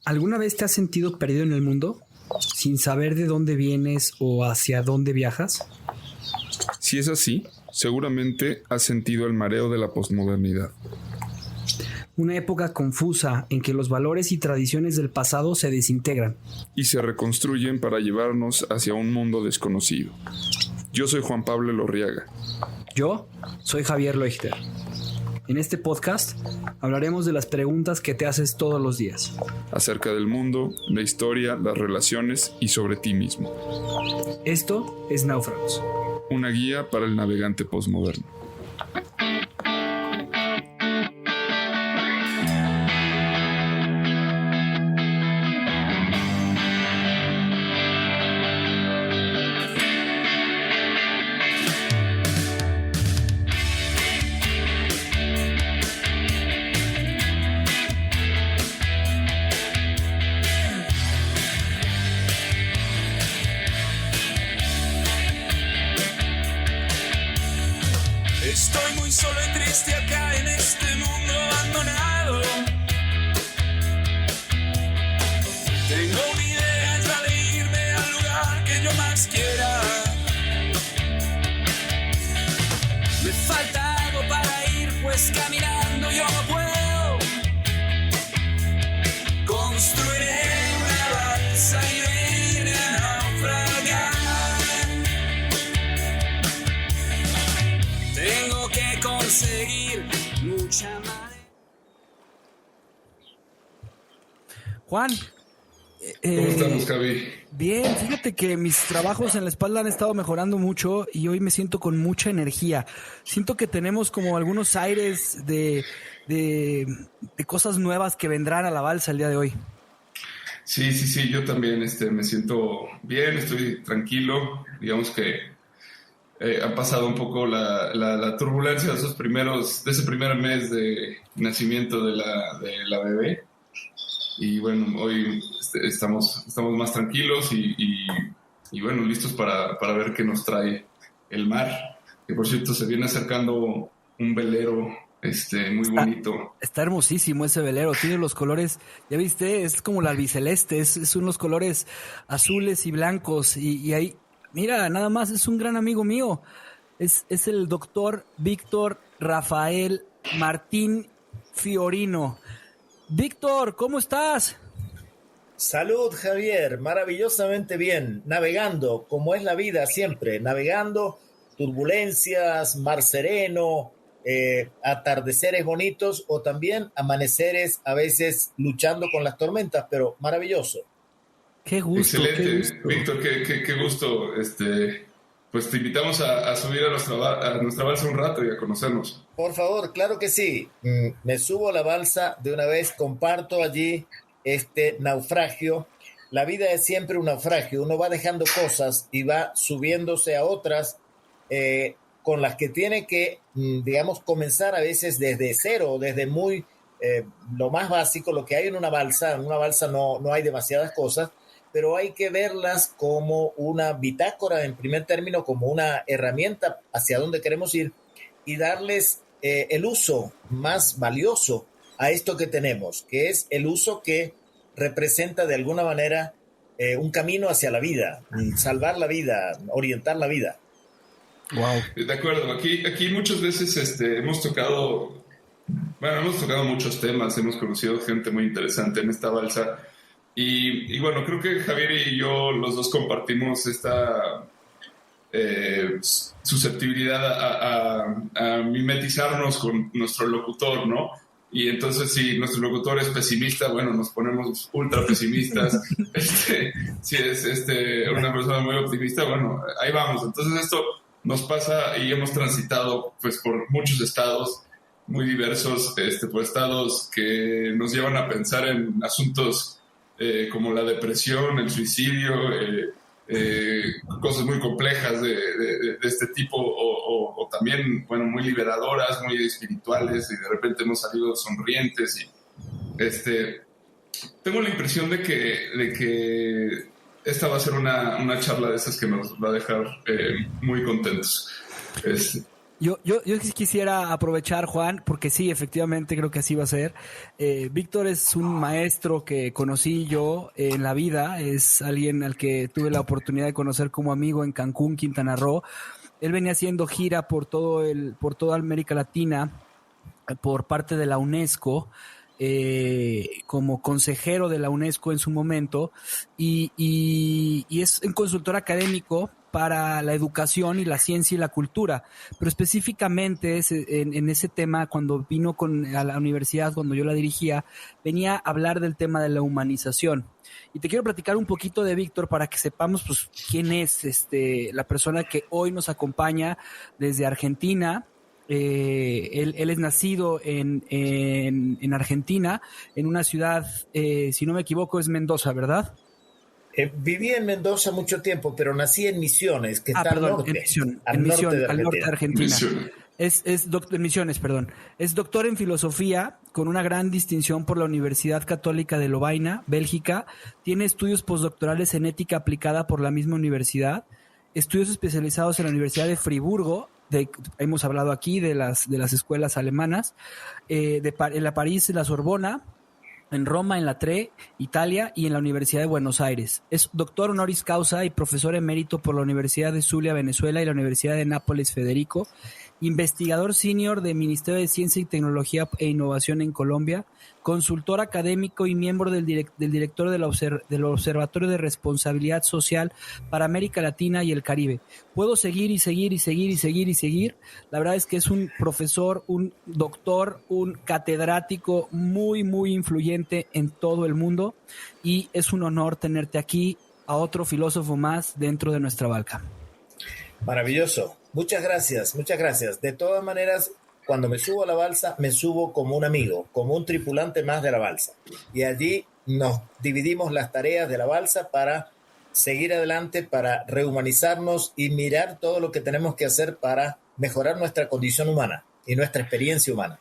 ¿Alguna vez te has sentido perdido en el mundo sin saber de dónde vienes o hacia dónde viajas? Si es así, seguramente has sentido el mareo de la posmodernidad. Una época confusa en que los valores y tradiciones del pasado se desintegran y se reconstruyen para llevarnos hacia un mundo desconocido. Yo soy Juan Pablo Elorriaga. Yo soy Javier Leuchter. En este podcast hablaremos de las preguntas que te haces todos los días. Acerca del mundo, la historia, las relaciones y sobre ti mismo. Esto es Náufragos. Una guía para el navegante posmoderno. Estoy muy solo y triste acá en este mundo abandonado. Tengo una idea, es la de irme al lugar que yo más quiera. Me falta algo para ir, pues caminando yo no puedo. Construiré una balsa y me iré a naufragar. Tengo que conseguir mucha madera. Juan. ¿Cómo estamos, Javi? Bien, fíjate que mis trabajos en la espalda han estado mejorando mucho y hoy me siento con mucha energía. Siento que tenemos como algunos aires de cosas nuevas que vendrán a la balsa el día de hoy. Sí, yo también me siento bien, estoy tranquilo. Digamos que ha pasado un poco la turbulencia de ese primer mes de nacimiento de la bebé. Y bueno, hoy estamos más tranquilos y bueno, listos para ver qué nos trae el mar. Que por cierto, se viene acercando un velero muy bonito. Está hermosísimo ese velero, tiene los colores, ya viste, es como la albiceleste, es unos colores azules y blancos y ahí, mira, nada más, es un gran amigo mío, es el doctor Víctor Rafael Martín Fiorino. Víctor, ¿cómo estás? Salud, Javier, maravillosamente bien, navegando, como es la vida siempre, navegando, turbulencias, mar sereno, atardeceres bonitos o también amaneceres a veces luchando con las tormentas, pero maravilloso. Qué gusto. Excelente, qué gusto. Víctor, qué gusto. Pues te invitamos a subir a nuestra balsa un rato y a conocernos. Por favor, claro que sí. Me subo a la balsa de una vez, comparto allí este naufragio. La vida es siempre un naufragio. Uno va dejando cosas y va subiéndose a otras con las que tiene que, digamos, comenzar a veces desde cero, desde muy lo más básico, lo que hay en una balsa. En una balsa no hay demasiadas cosas, pero hay que verlas como una bitácora en primer término, como una herramienta hacia dónde queremos ir y darles el uso más valioso a esto que tenemos, que es el uso que representa de alguna manera un camino hacia la vida, salvar la vida, orientar la vida. Wow. De acuerdo, aquí muchas veces hemos tocado muchos temas, hemos conocido gente muy interesante en esta balsa. Y bueno, creo que Javier y yo los dos compartimos esta susceptibilidad a mimetizarnos con nuestro locutor, ¿no? Y entonces si nuestro locutor es pesimista, bueno, nos ponemos ultra pesimistas. Si es una persona muy optimista, bueno, ahí vamos. Entonces esto nos pasa y hemos transitado pues por muchos estados muy diversos, por estados que nos llevan a pensar en asuntos como la depresión, el suicidio, cosas muy complejas de este tipo o también, bueno, muy liberadoras, muy espirituales, y de repente hemos salido sonrientes y tengo la impresión de que esta va a ser una charla de esas que nos va a dejar muy contentos. Yo sí quisiera aprovechar, Juan, porque sí, efectivamente creo que así va a ser. Víctor es un maestro que conocí yo en la vida, es alguien al que tuve la oportunidad de conocer como amigo en Cancún, Quintana Roo. Él venía haciendo gira por toda América Latina por parte de la UNESCO, como consejero de la UNESCO en su momento, y es un consultor académico para la educación y la ciencia y la cultura, pero específicamente en ese tema, cuando vino a la universidad, cuando yo la dirigía, venía a hablar del tema de la humanización. Y te quiero platicar un poquito de Víctor para que sepamos pues quién es la persona que hoy nos acompaña desde Argentina. Él es nacido en Argentina, en una ciudad, si no me equivoco, es Mendoza, ¿verdad? Viví en Mendoza mucho tiempo, pero nací en Misiones, que está Perdón, al norte, al norte de Argentina. Misión. Es doctor en Misiones, perdón. Es doctor en filosofía con una gran distinción por la Universidad Católica de Lovaina, Bélgica. Tiene estudios postdoctorales en ética aplicada por la misma universidad. Estudios especializados en la Universidad de Friburgo. Hemos hablado aquí de las escuelas alemanas. En la París, la Sorbona. En Roma, en la TRE, Italia, y en la Universidad de Buenos Aires. Es doctor honoris causa y profesor emérito por la Universidad de Zulia, Venezuela, y la Universidad de Nápoles, Federico. Investigador senior del Ministerio de Ciencia y Tecnología e Innovación en Colombia. Consultor académico y miembro del director del Observatorio de Responsabilidad Social para América Latina y el Caribe. Puedo seguir y seguir y seguir y seguir y seguir. La verdad es que es un profesor, un doctor, un catedrático muy, muy influyente en todo el mundo, y es un honor tenerte aquí, a otro filósofo más dentro de nuestra balca. Maravilloso. Muchas gracias, muchas gracias. De todas maneras, cuando me subo a la balsa, me subo como un amigo, como un tripulante más de la balsa. Y allí nos dividimos las tareas de la balsa para seguir adelante, para rehumanizarnos y mirar todo lo que tenemos que hacer para mejorar nuestra condición humana y nuestra experiencia humana.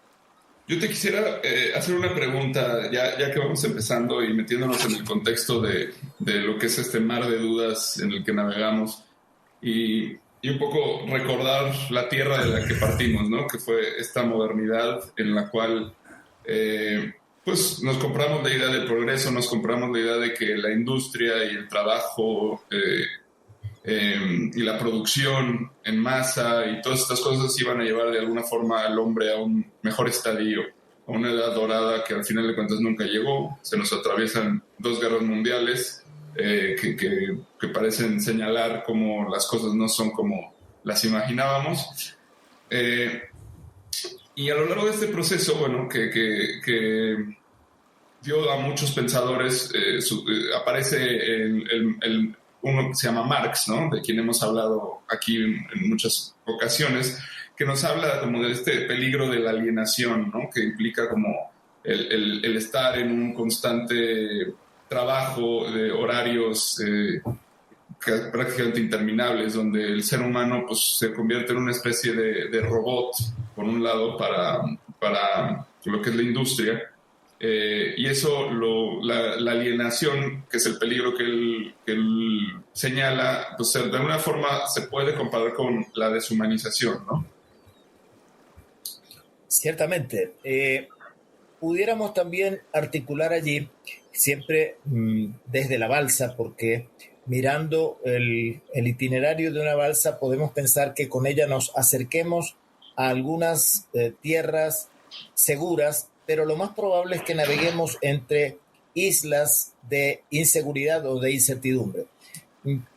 Yo te quisiera hacer una pregunta, ya que vamos empezando y metiéndonos en el contexto de lo que es este mar de dudas en el que navegamos, y un poco recordar la tierra de la que partimos, ¿no? Que fue esta modernidad en la cual pues nos compramos la idea del progreso, nos compramos la idea de que la industria y el trabajo y la producción en masa y todas estas cosas iban a llevar de alguna forma al hombre a un mejor estadio, a una edad dorada que al final de cuentas nunca llegó. Se nos atraviesan 2 guerras mundiales que parecen señalar cómo las cosas no son como las imaginábamos. Y a lo largo de este proceso, bueno, que dio a muchos pensadores, aparece uno que se llama Marx, ¿no? De quien hemos hablado aquí en muchas ocasiones, que nos habla como de este peligro de la alienación, ¿no? Que implica como el estar en un constante trabajo de horarios prácticamente interminables, donde el ser humano pues, se convierte en una especie de robot, por un lado, para lo que es la industria, y eso, la alienación, que es el peligro que él señala, pues de alguna forma se puede comparar con la deshumanización, ¿no? Ciertamente. Pudiéramos también articular allí, siempre desde la balsa, porque mirando el itinerario de una balsa podemos pensar que con ella nos acerquemos a algunas tierras seguras, pero lo más probable es que naveguemos entre islas de inseguridad o de incertidumbre.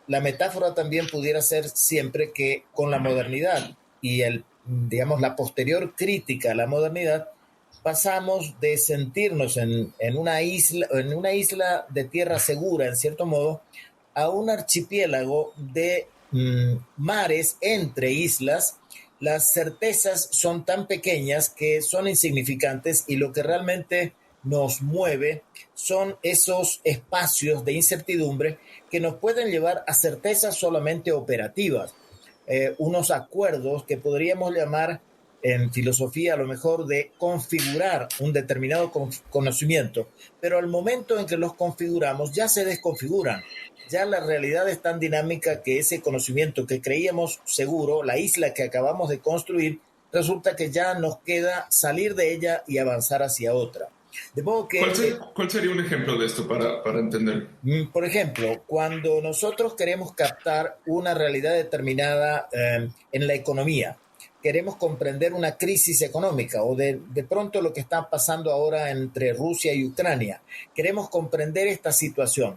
La metáfora también pudiera ser siempre que con la modernidad y la posterior crítica a la modernidad, pasamos de sentirnos en una isla de tierra segura, en cierto modo, a un archipiélago de mares entre islas. Las certezas son tan pequeñas que son insignificantes, y lo que realmente nos mueve son esos espacios de incertidumbre que nos pueden llevar a certezas solamente operativas, unos acuerdos que podríamos llamar en filosofía a lo mejor de configurar un determinado conocimiento, pero al momento en que los configuramos ya se desconfiguran. Ya la realidad es tan dinámica que ese conocimiento que creíamos seguro, la isla que acabamos de construir, resulta que ya nos queda salir de ella y avanzar hacia otra. De modo que, ¿Cuál sería un ejemplo de esto para entender? por ejemplo, cuando nosotros queremos captar una realidad determinada en la economía, queremos comprender una crisis económica o de pronto lo que está pasando ahora entre Rusia y Ucrania, queremos comprender esta situación.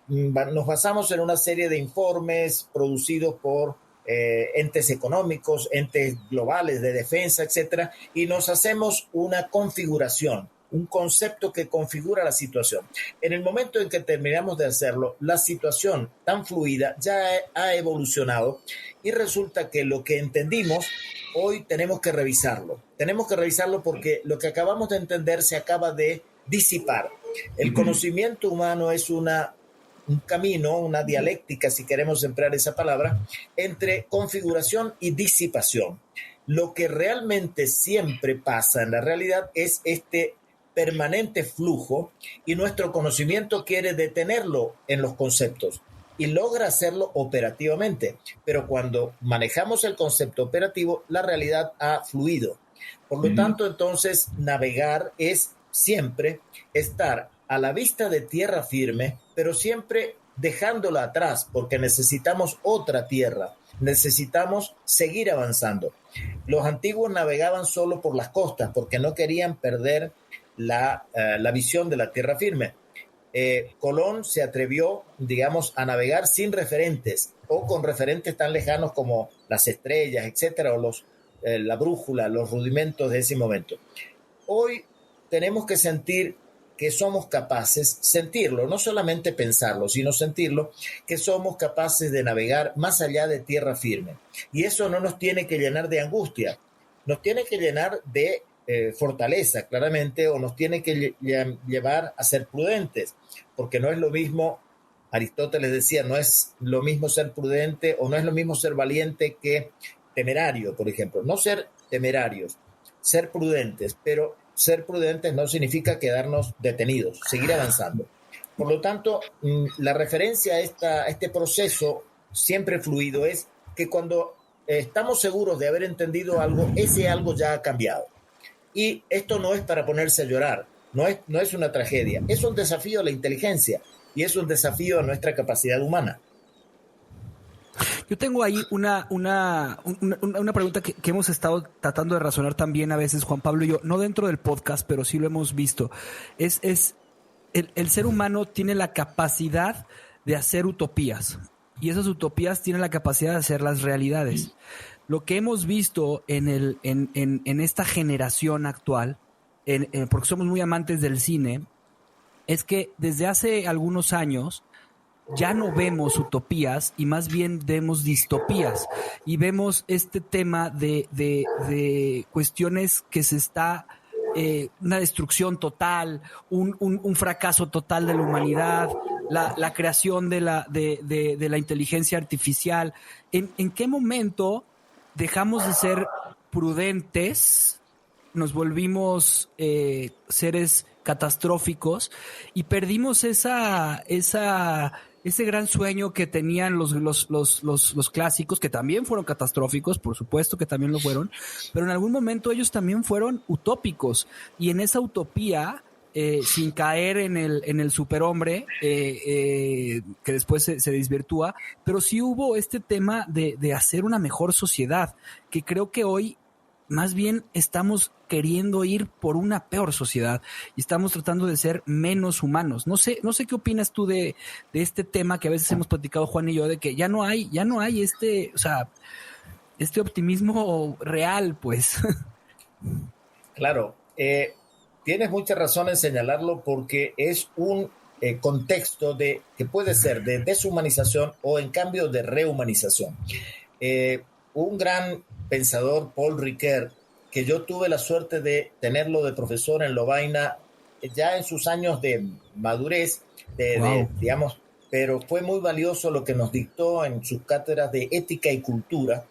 Nos basamos en una serie de informes producidos por entes económicos, entes globales de defensa, etcétera, y nos hacemos una configuración, un concepto que configura la situación. En el momento en que terminamos de hacerlo, la situación tan fluida ya ha evolucionado y resulta que lo que entendimos hoy tenemos que revisarlo. Tenemos que revisarlo porque lo que acabamos de entender se acaba de disipar. El conocimiento humano es un camino, una dialéctica, si queremos emplear esa palabra, entre configuración y disipación. Lo que realmente siempre pasa en la realidad es este permanente flujo y nuestro conocimiento quiere detenerlo en los conceptos y logra hacerlo operativamente. Pero cuando manejamos el concepto operativo, la realidad ha fluido. Por lo tanto, entonces, navegar es siempre estar a la vista de tierra firme, pero siempre dejándola atrás, porque necesitamos otra tierra, necesitamos seguir avanzando. Los antiguos navegaban solo por las costas, porque no querían perder la visión de la tierra firme. Colón se atrevió, digamos, a navegar sin referentes, o con referentes tan lejanos como las estrellas, etcétera, o la brújula, los rudimentos de ese momento. Hoy tenemos que sentir que somos capaces, sentirlo, no solamente pensarlo, sino sentirlo, que somos capaces de navegar más allá de tierra firme. Y eso no nos tiene que llenar de angustia, nos tiene que llenar de fortaleza, claramente, o nos tiene que llevar a ser prudentes, porque no es lo mismo, Aristóteles decía, no es lo mismo ser prudente o no es lo mismo ser valiente que temerario, por ejemplo. No ser temerarios, ser prudentes, pero ser prudentes no significa quedarnos detenidos, seguir avanzando. Por lo tanto, la referencia a este proceso siempre fluido es que cuando estamos seguros de haber entendido algo, ese algo ya ha cambiado. Y esto no es para ponerse a llorar, no es una tragedia, es un desafío a la inteligencia y es un desafío a nuestra capacidad humana. Yo tengo ahí una pregunta que hemos estado tratando de razonar también a veces, Juan Pablo y yo, no dentro del podcast, pero sí lo hemos visto. El ser humano tiene la capacidad de hacer utopías y esas utopías tienen la capacidad de hacer las realidades. Lo que hemos visto en esta generación actual, porque somos muy amantes del cine, es que desde hace algunos años ya no vemos utopías y más bien vemos distopías y vemos este tema de cuestiones que se está una destrucción total, un fracaso total de la humanidad, la creación de la inteligencia artificial. ¿En qué momento dejamos de ser prudentes, nos volvimos seres catastróficos y perdimos ese gran sueño que tenían los clásicos, que también fueron catastróficos, por supuesto que también lo fueron, pero en algún momento ellos también fueron utópicos, y en esa utopía, sin caer en el superhombre, que después se desvirtúa, pero sí hubo este tema de hacer una mejor sociedad, que creo que hoy más bien estamos queriendo ir por una peor sociedad y estamos tratando de ser menos humanos. No sé qué opinas tú de este tema que a veces hemos platicado Juan y yo, de que ya no hay este optimismo real, pues. Claro, tienes mucha razón en señalarlo porque es un contexto que puede ser de deshumanización o en cambio de rehumanización. Un gran pensador, Paul Ricoeur, que yo tuve la suerte de tenerlo de profesor en Lovaina ya en sus años de madurez, digamos, pero fue muy valioso lo que nos dictó en sus cátedras de ética y cultura,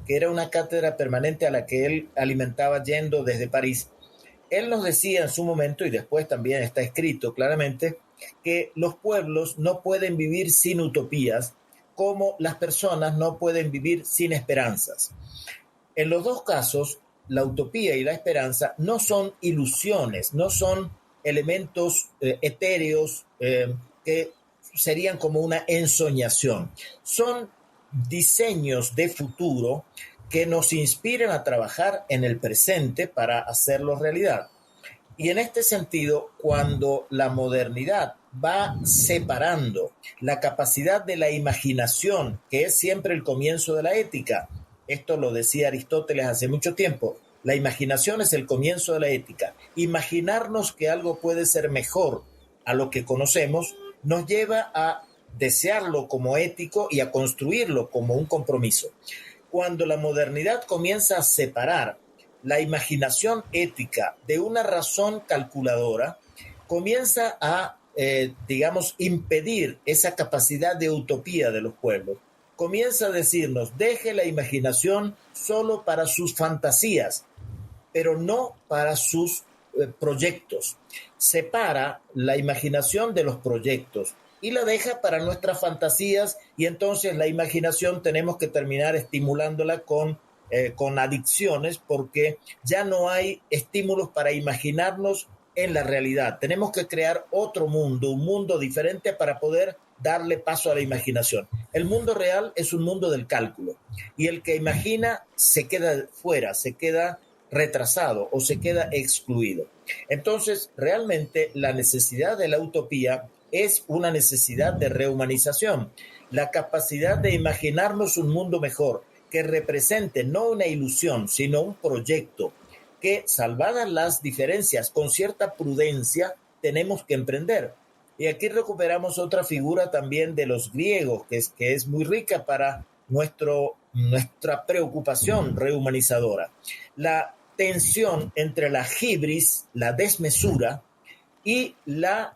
que era una cátedra permanente a la que él alimentaba yendo desde París. Él nos decía en su momento, y después también está escrito claramente, que los pueblos no pueden vivir sin utopías, como las personas no pueden vivir sin esperanzas. En los dos casos, la utopía y la esperanza no son ilusiones, no son elementos etéreos que serían como una ensoñación. Son diseños de futuro que nos inspiran a trabajar en el presente para hacerlo realidad. Y en este sentido, cuando la modernidad va separando la capacidad de la imaginación, que es siempre el comienzo de la ética, esto lo decía Aristóteles hace mucho tiempo, la imaginación es el comienzo de la ética. Imaginarnos que algo puede ser mejor a lo que conocemos nos lleva a desearlo como ético y a construirlo como un compromiso. Cuando la modernidad comienza a separar la imaginación ética de una razón calculadora, comienza a, digamos, impedir esa capacidad de utopía de los pueblos. Comienza a decirnos, deje la imaginación solo para sus fantasías, pero no para sus proyectos. Separa la imaginación de los proyectos y la deja para nuestras fantasías, y entonces la imaginación tenemos que terminar estimulándola con adicciones, porque ya no hay estímulos para imaginarnos en la realidad. Tenemos que crear otro mundo, un mundo diferente para poder darle paso a la imaginación. El mundo real es un mundo del cálculo, y el que imagina se queda fuera, se queda retrasado o se queda excluido. Entonces, realmente la necesidad de la utopía es una necesidad de rehumanización, la capacidad de imaginarnos un mundo mejor, que represente no una ilusión, sino un proyecto que, salvadas las diferencias, con cierta prudencia, tenemos que emprender. Y aquí recuperamos otra figura también de los griegos, que es muy rica para nuestra preocupación rehumanizadora. La tensión entre la hibris, la desmesura, y la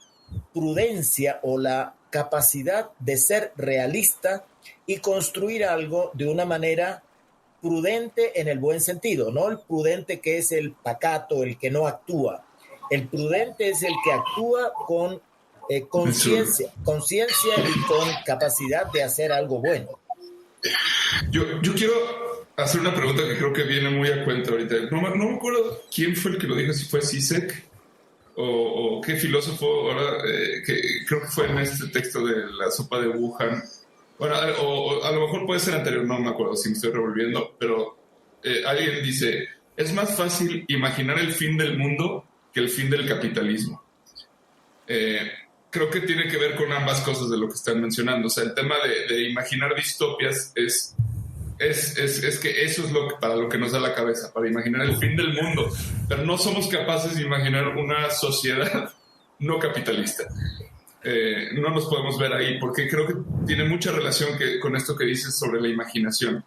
prudencia o la capacidad de ser realista y construir algo de una manera prudente en el buen sentido, no el prudente que es el pacato, el que no actúa. El prudente es el que actúa con conciencia y con capacidad de hacer algo bueno. Yo quiero hacer una pregunta que creo que viene muy a cuenta ahorita. No me acuerdo quién fue el que lo dijo, si fue Zizek o qué filósofo ahora, que creo que fue en este texto de la sopa de Wuhan. Bueno, o a lo mejor puede ser anterior, no me acuerdo si me estoy revolviendo, pero alguien dice, es más fácil imaginar el fin del mundo que el fin del capitalismo. Creo que tiene que ver con ambas cosas de lo que están mencionando. O sea, el tema de imaginar distopias es que eso es para lo que nos da la cabeza, para imaginar el fin del mundo. Pero no somos capaces de imaginar una sociedad no capitalista. No nos podemos ver ahí, porque creo que tiene mucha relación con esto que dices sobre la imaginación.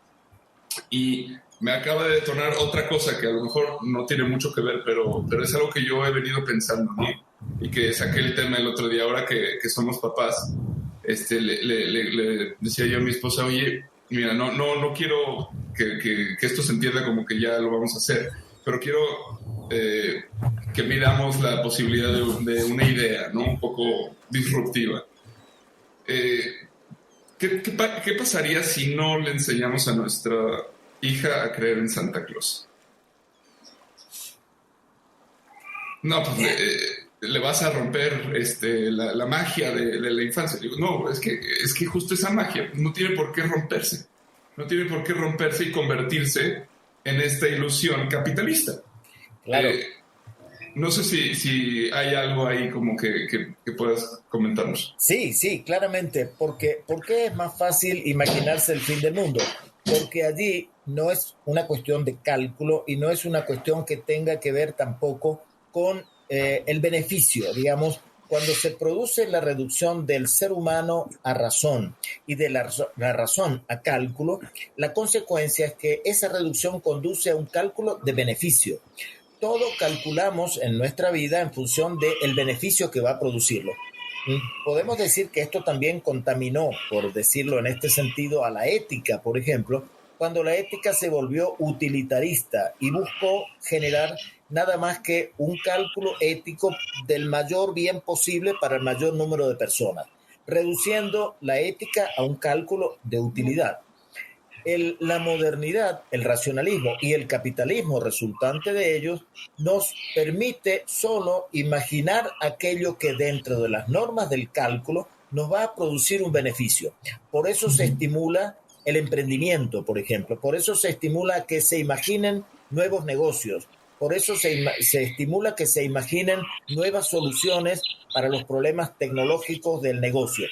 Y me acaba de detonar otra cosa que a lo mejor no tiene mucho que ver, pero es algo que yo he venido pensando, ¿no? Y que saqué el tema el otro día, ahora que somos papás. Le decía yo a mi esposa, oye, mira, no quiero que esto se entienda como que ya lo vamos a hacer, pero quiero que miramos la posibilidad de una idea, ¿no? Un poco disruptiva. ¿Qué pasaría si no le enseñamos a nuestra hija a creer en Santa Claus? No, pues le vas a romper la magia de la infancia. Digo, no, es que justo esa magia no tiene por qué romperse. No tiene por qué romperse y convertirse en esta ilusión capitalista. Claro. No sé si hay algo ahí como que puedas comentarnos. Sí, claramente. ¿Por qué es más fácil imaginarse el fin del mundo? Porque allí no es una cuestión de cálculo y no es una cuestión que tenga que ver tampoco con el beneficio. Digamos, cuando se produce la reducción del ser humano a razón y de la razón a cálculo, la consecuencia es que esa reducción conduce a un cálculo de beneficio. Todo calculamos en nuestra vida en función del beneficio que va a producirlo. Podemos decir que esto también contaminó, por decirlo en este sentido, a la ética, por ejemplo, cuando la ética se volvió utilitarista y buscó generar nada más que un cálculo ético del mayor bien posible para el mayor número de personas, reduciendo la ética a un cálculo de utilidad. La modernidad, el racionalismo y el capitalismo resultante de ellos nos permite solo imaginar aquello que dentro de las normas del cálculo nos va a producir un beneficio. Por eso se estimula el emprendimiento, por ejemplo. Por eso se estimula que se imaginen nuevos negocios. Por eso se estimula que se imaginen nuevas soluciones para los problemas tecnológicos del negocio.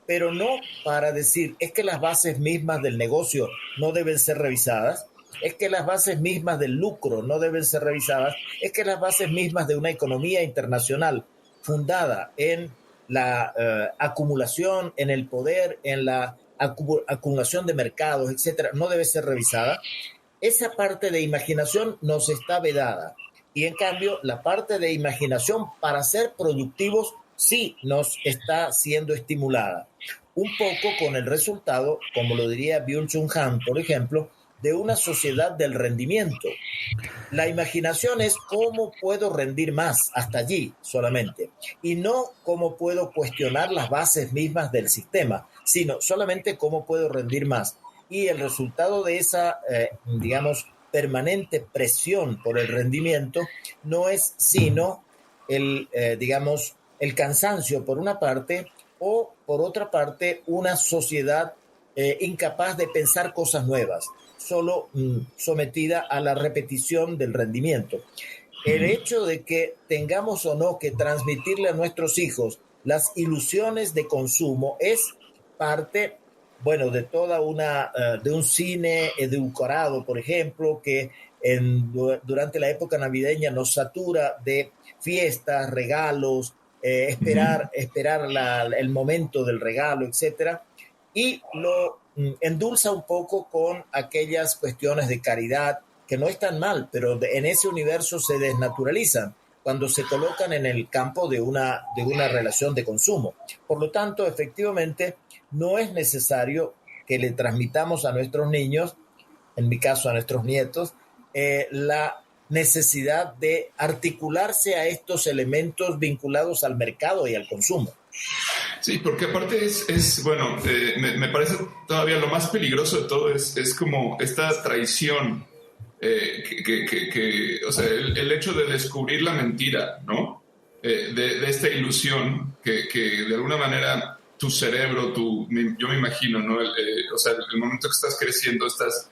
Pero no para decir, es que las bases mismas del negocio no deben ser revisadas, es que las bases mismas del lucro no deben ser revisadas, es que las bases mismas de una economía internacional fundada en la acumulación, en el poder, en la acumulación de mercados, etcétera, no debe ser revisada. Esa parte de imaginación nos está vedada. Y en cambio, la parte de imaginación para ser productivos sí nos está siendo estimulada. Un poco con el resultado, como lo diría Byung-Chul Han, por ejemplo, de una sociedad del rendimiento. La imaginación es cómo puedo rendir más, hasta allí solamente, y no cómo puedo cuestionar las bases mismas del sistema, sino solamente cómo puedo rendir más. Y el resultado de esa, digamos, permanente presión por el rendimiento no es sino digamos, el cansancio por una parte o por otra parte una sociedad incapaz de pensar cosas nuevas, solo sometida a la repetición del rendimiento. El hecho de que tengamos o no que transmitirle a nuestros hijos las ilusiones de consumo es parte, bueno, de toda de un cine edulcorado, por ejemplo, que durante la época navideña nos satura de fiestas, regalos, esperar el momento del regalo, etcétera, y lo endulza un poco con aquellas cuestiones de caridad que no están mal, pero en ese universo se desnaturalizan cuando se colocan en el campo de una relación de consumo. Por lo tanto, efectivamente, no es necesario que le transmitamos a nuestros niños, en mi caso a nuestros nietos, la necesidad de articularse a estos elementos vinculados al mercado y al consumo. Sí, porque aparte bueno, me parece todavía lo más peligroso de todo es como esta traición, o sea, el hecho de descubrir la mentira, ¿no? De esta ilusión que de alguna manera tu cerebro, yo me imagino, ¿no? O sea, el momento que estás creciendo, estás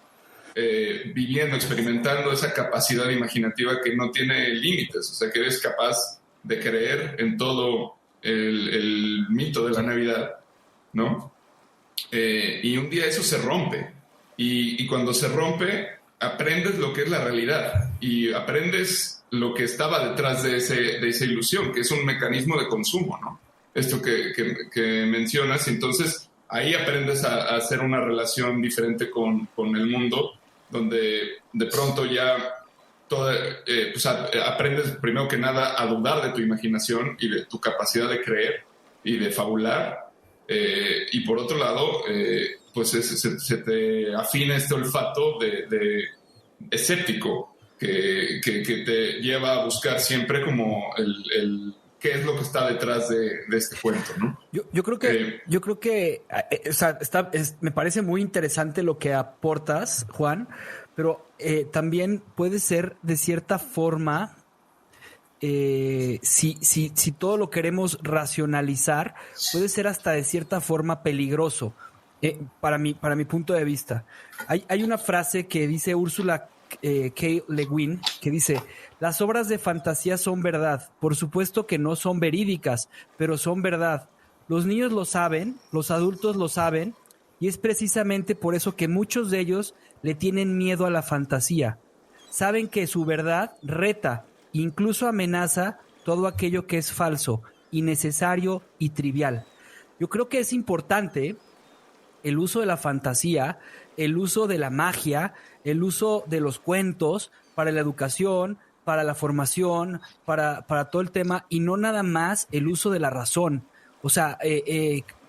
viviendo, experimentando esa capacidad imaginativa que no tiene límites, o sea, que eres capaz de creer en todo el mito de la Navidad, ¿no? Y un día eso se rompe, y cuando se rompe, aprendes lo que es la realidad, y aprendes lo que estaba detrás de esa ilusión, que es un mecanismo de consumo, ¿no? Esto que mencionas, entonces ahí aprendes a hacer una relación diferente con el mundo, donde de pronto ya pues aprendes primero que nada a dudar de tu imaginación y de tu capacidad de creer y de fabular, y por otro lado pues se te afina este olfato de escéptico que te lleva a buscar siempre como el qué es lo que está detrás de este cuento, ¿no? Yo creo que o sea, me parece muy interesante lo que aportas, Juan, pero también puede ser de cierta forma, si todo lo queremos racionalizar, puede ser hasta de cierta forma peligroso, para mi punto de vista. Hay una frase que dice Úrsula K. Le Guin, que dice: las obras de fantasía son verdad, por supuesto que no son verídicas, pero son verdad. Los niños lo saben, los adultos lo saben, y es precisamente por eso que muchos de ellos le tienen miedo a la fantasía. Saben que su verdad reta, incluso amenaza todo aquello que es falso, innecesario y trivial. Yo creo que es importante el uso de la fantasía, el uso de la magia, el uso de los cuentos para la educación, para la formación, para todo el tema, y no nada más el uso de la razón. O sea,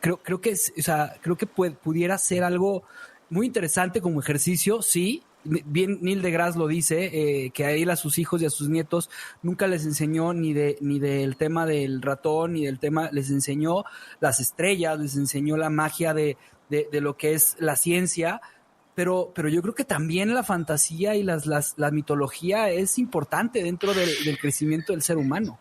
creo que pudiera ser algo muy interesante como ejercicio, sí. Bien, Neil deGrasse lo dice, que a él, a sus hijos y a sus nietos nunca les enseñó ni del tema del ratón, ni del tema, les enseñó las estrellas, les enseñó la magia de lo que es la ciencia, pero yo creo que también la fantasía y la mitología es importante dentro del crecimiento del ser humano.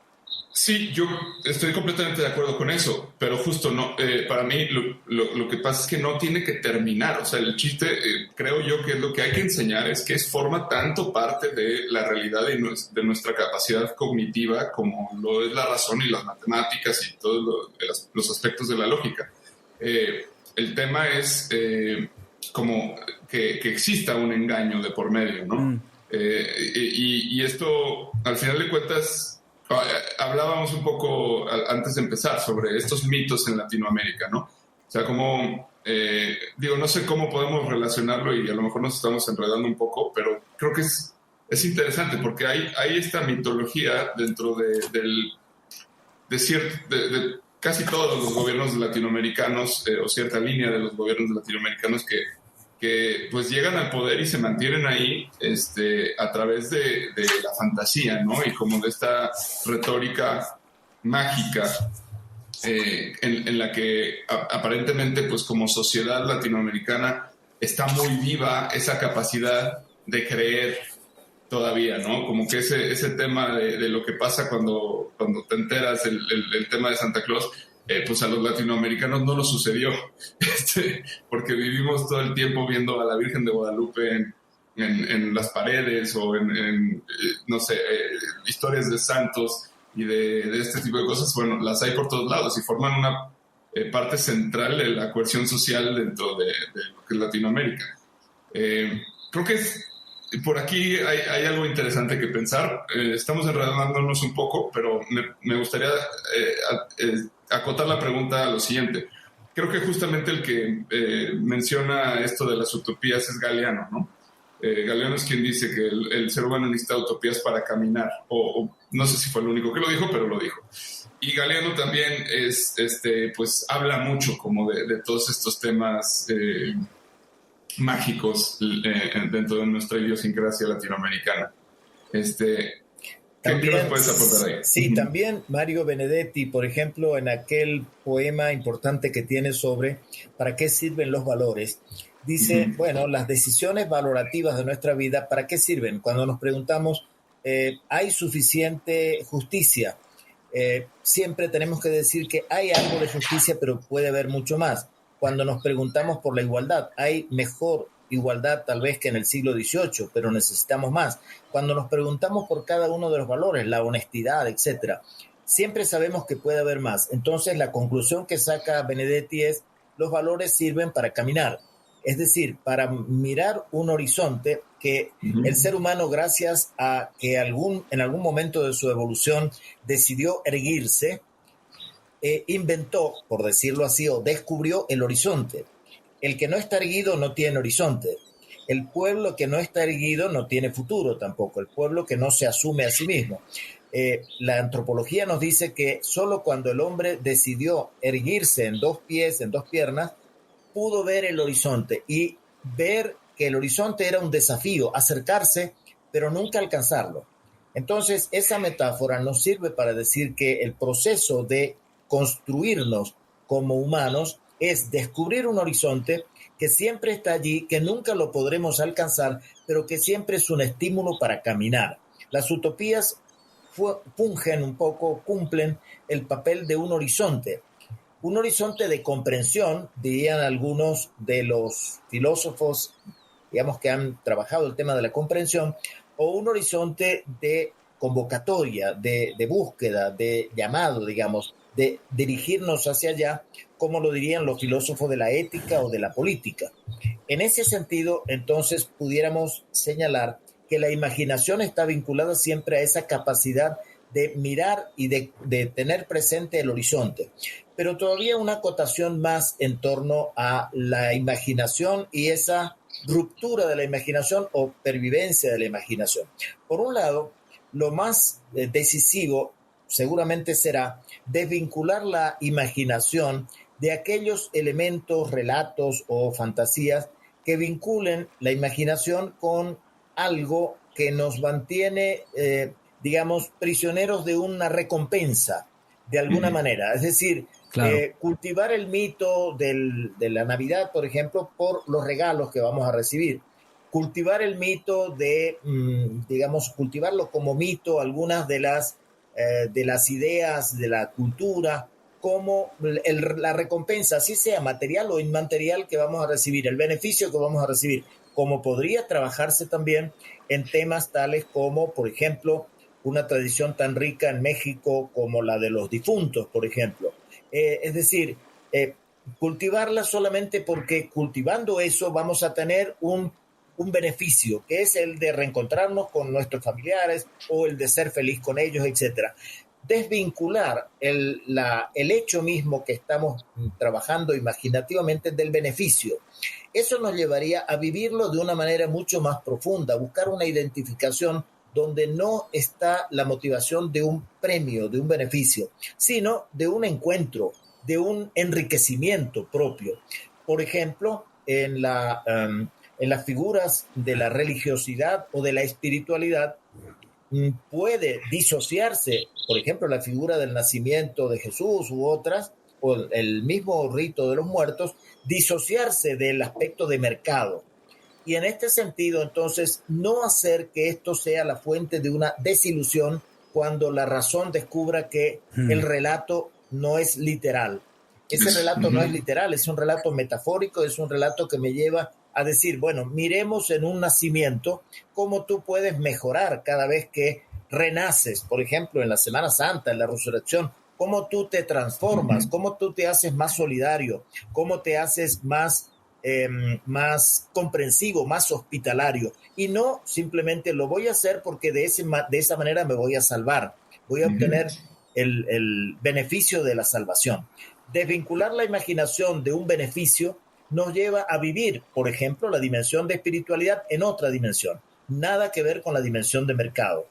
Sí, yo estoy completamente de acuerdo con eso, pero justo no, para mí lo que pasa es que no tiene que terminar. O sea, el chiste, creo yo que es lo que hay que enseñar, es que forma tanto parte de la realidad y de nuestra capacidad cognitiva como lo es la razón y las matemáticas y todos los aspectos de la lógica. El tema es como que exista un engaño de por medio, ¿no? Y esto, al final de cuentas, hablábamos un poco antes de empezar sobre estos mitos en Latinoamérica, ¿no? O sea, como, no sé cómo podemos relacionarlo y a lo mejor nos estamos enredando un poco, pero creo que es interesante porque hay esta mitología dentro de casi todos los gobiernos latinoamericanos o cierta línea de los gobiernos latinoamericanos que pues llegan al poder y se mantienen ahí a través de la fantasía, ¿no? Y como de esta retórica mágica en la que aparentemente pues como sociedad latinoamericana está muy viva esa capacidad de creer todavía, ¿no? Como que ese tema de lo que pasa cuando te enteras el tema de Santa Claus, pues a los latinoamericanos no nos sucedió, porque vivimos todo el tiempo viendo a la Virgen de Guadalupe en las paredes o no sé, historias de santos y de este tipo de cosas. Bueno, las hay por todos lados y forman una parte central de la cohesión social dentro de lo que es Latinoamérica. Creo que por aquí hay algo interesante que pensar. Estamos enredándonos un poco, pero me gustaría acotar la pregunta a lo siguiente. Creo que justamente el que menciona esto de las utopías es Galeano, ¿no? Galeano es quien dice que el ser humano necesita utopías para caminar, o no sé si fue el único que lo dijo, pero lo dijo. Y Galeano también pues habla mucho como de todos estos temas mágicos dentro de nuestra idiosincrasia latinoamericana. ¿Qué nos puedes aportar ahí? Sí, también Mario Benedetti, por ejemplo, en aquel poema importante que tiene sobre ¿para qué sirven los valores? Dice, bueno, las decisiones valorativas de nuestra vida, ¿para qué sirven? Cuando nos preguntamos, ¿hay suficiente justicia? Siempre tenemos que decir que hay algo de justicia, pero puede haber mucho más. Cuando nos preguntamos por la igualdad, hay mejor igualdad tal vez que en el siglo XVIII, pero necesitamos más. Cuando nos preguntamos por cada uno de los valores, la honestidad, etcétera, siempre sabemos que puede haber más. Entonces, la conclusión que saca Benedetti es: los valores sirven para caminar, es decir, para mirar un horizonte que el ser humano, gracias a que en algún momento de su evolución decidió erguirse, inventó, por decirlo así, o descubrió el horizonte. El que no está erguido no tiene horizonte. El pueblo que no está erguido no tiene futuro tampoco. El pueblo que no se asume a sí mismo. La antropología nos dice que solo cuando el hombre decidió erguirse en dos pies, en dos piernas, pudo ver el horizonte y ver que el horizonte era un desafío, acercarse, pero nunca alcanzarlo. Entonces, esa metáfora nos sirve para decir que el proceso de construirnos como humanos es descubrir un horizonte que siempre está allí, que nunca lo podremos alcanzar, pero que siempre es un estímulo para caminar. Las utopías fungen un poco, cumplen el papel de un horizonte de comprensión, dirían algunos de los filósofos, digamos, que han trabajado el tema de la comprensión, o un horizonte de convocatoria, de búsqueda, de llamado, digamos, de dirigirnos hacia allá, como lo dirían los filósofos de la ética o de la política. En ese sentido, entonces, pudiéramos señalar que la imaginación está vinculada siempre a esa capacidad de mirar y de tener presente el horizonte. Pero todavía una acotación más en torno a la imaginación y esa ruptura de la imaginación o pervivencia de la imaginación. Por un lado, lo más decisivo seguramente será desvincular la imaginación de aquellos elementos, relatos o fantasías que vinculen la imaginación con algo que nos mantiene, digamos, prisioneros de una recompensa, de alguna manera. Es decir, Claro. cultivar el mito de la Navidad, por ejemplo, por los regalos que vamos a recibir. Cultivar el mito digamos, cultivarlo como mito, algunas de las ideas de la cultura, como la recompensa, así sea material o inmaterial, que vamos a recibir, el beneficio que vamos a recibir, como podría trabajarse también en temas tales como, por ejemplo, una tradición tan rica en México como la de los difuntos, por ejemplo. Es decir, cultivarla solamente porque cultivando eso vamos a tener un beneficio, que es el de reencontrarnos con nuestros familiares o el de ser feliz con ellos, etcétera. Desvincular el hecho mismo que estamos trabajando imaginativamente del beneficio. Eso nos llevaría a vivirlo de una manera mucho más profunda, buscar una identificación donde no está la motivación de un premio, de un beneficio, sino de un encuentro, de un enriquecimiento propio. Por ejemplo, en las figuras de la religiosidad o de la espiritualidad, puede disociarse, por ejemplo, la figura del nacimiento de Jesús u otras, o el mismo rito de los muertos, disociarse del aspecto de mercado. Y en este sentido, entonces, no hacer que esto sea la fuente de una desilusión cuando la razón descubra que el relato no es literal. Ese relato no es literal, es un relato metafórico, es un relato que me lleva a decir, bueno, miremos en un nacimiento cómo tú puedes mejorar cada vez que renaces, por ejemplo, en la Semana Santa, en la resurrección, cómo tú te transformas, cómo tú te haces más solidario, cómo te haces más comprensivo, más hospitalario, y no simplemente lo voy a hacer porque de esa manera me voy a salvar, voy a obtener el beneficio de la salvación. Desvincular la imaginación de un beneficio nos lleva a vivir, por ejemplo, la dimensión de espiritualidad en otra dimensión, nada que ver con la dimensión de mercado.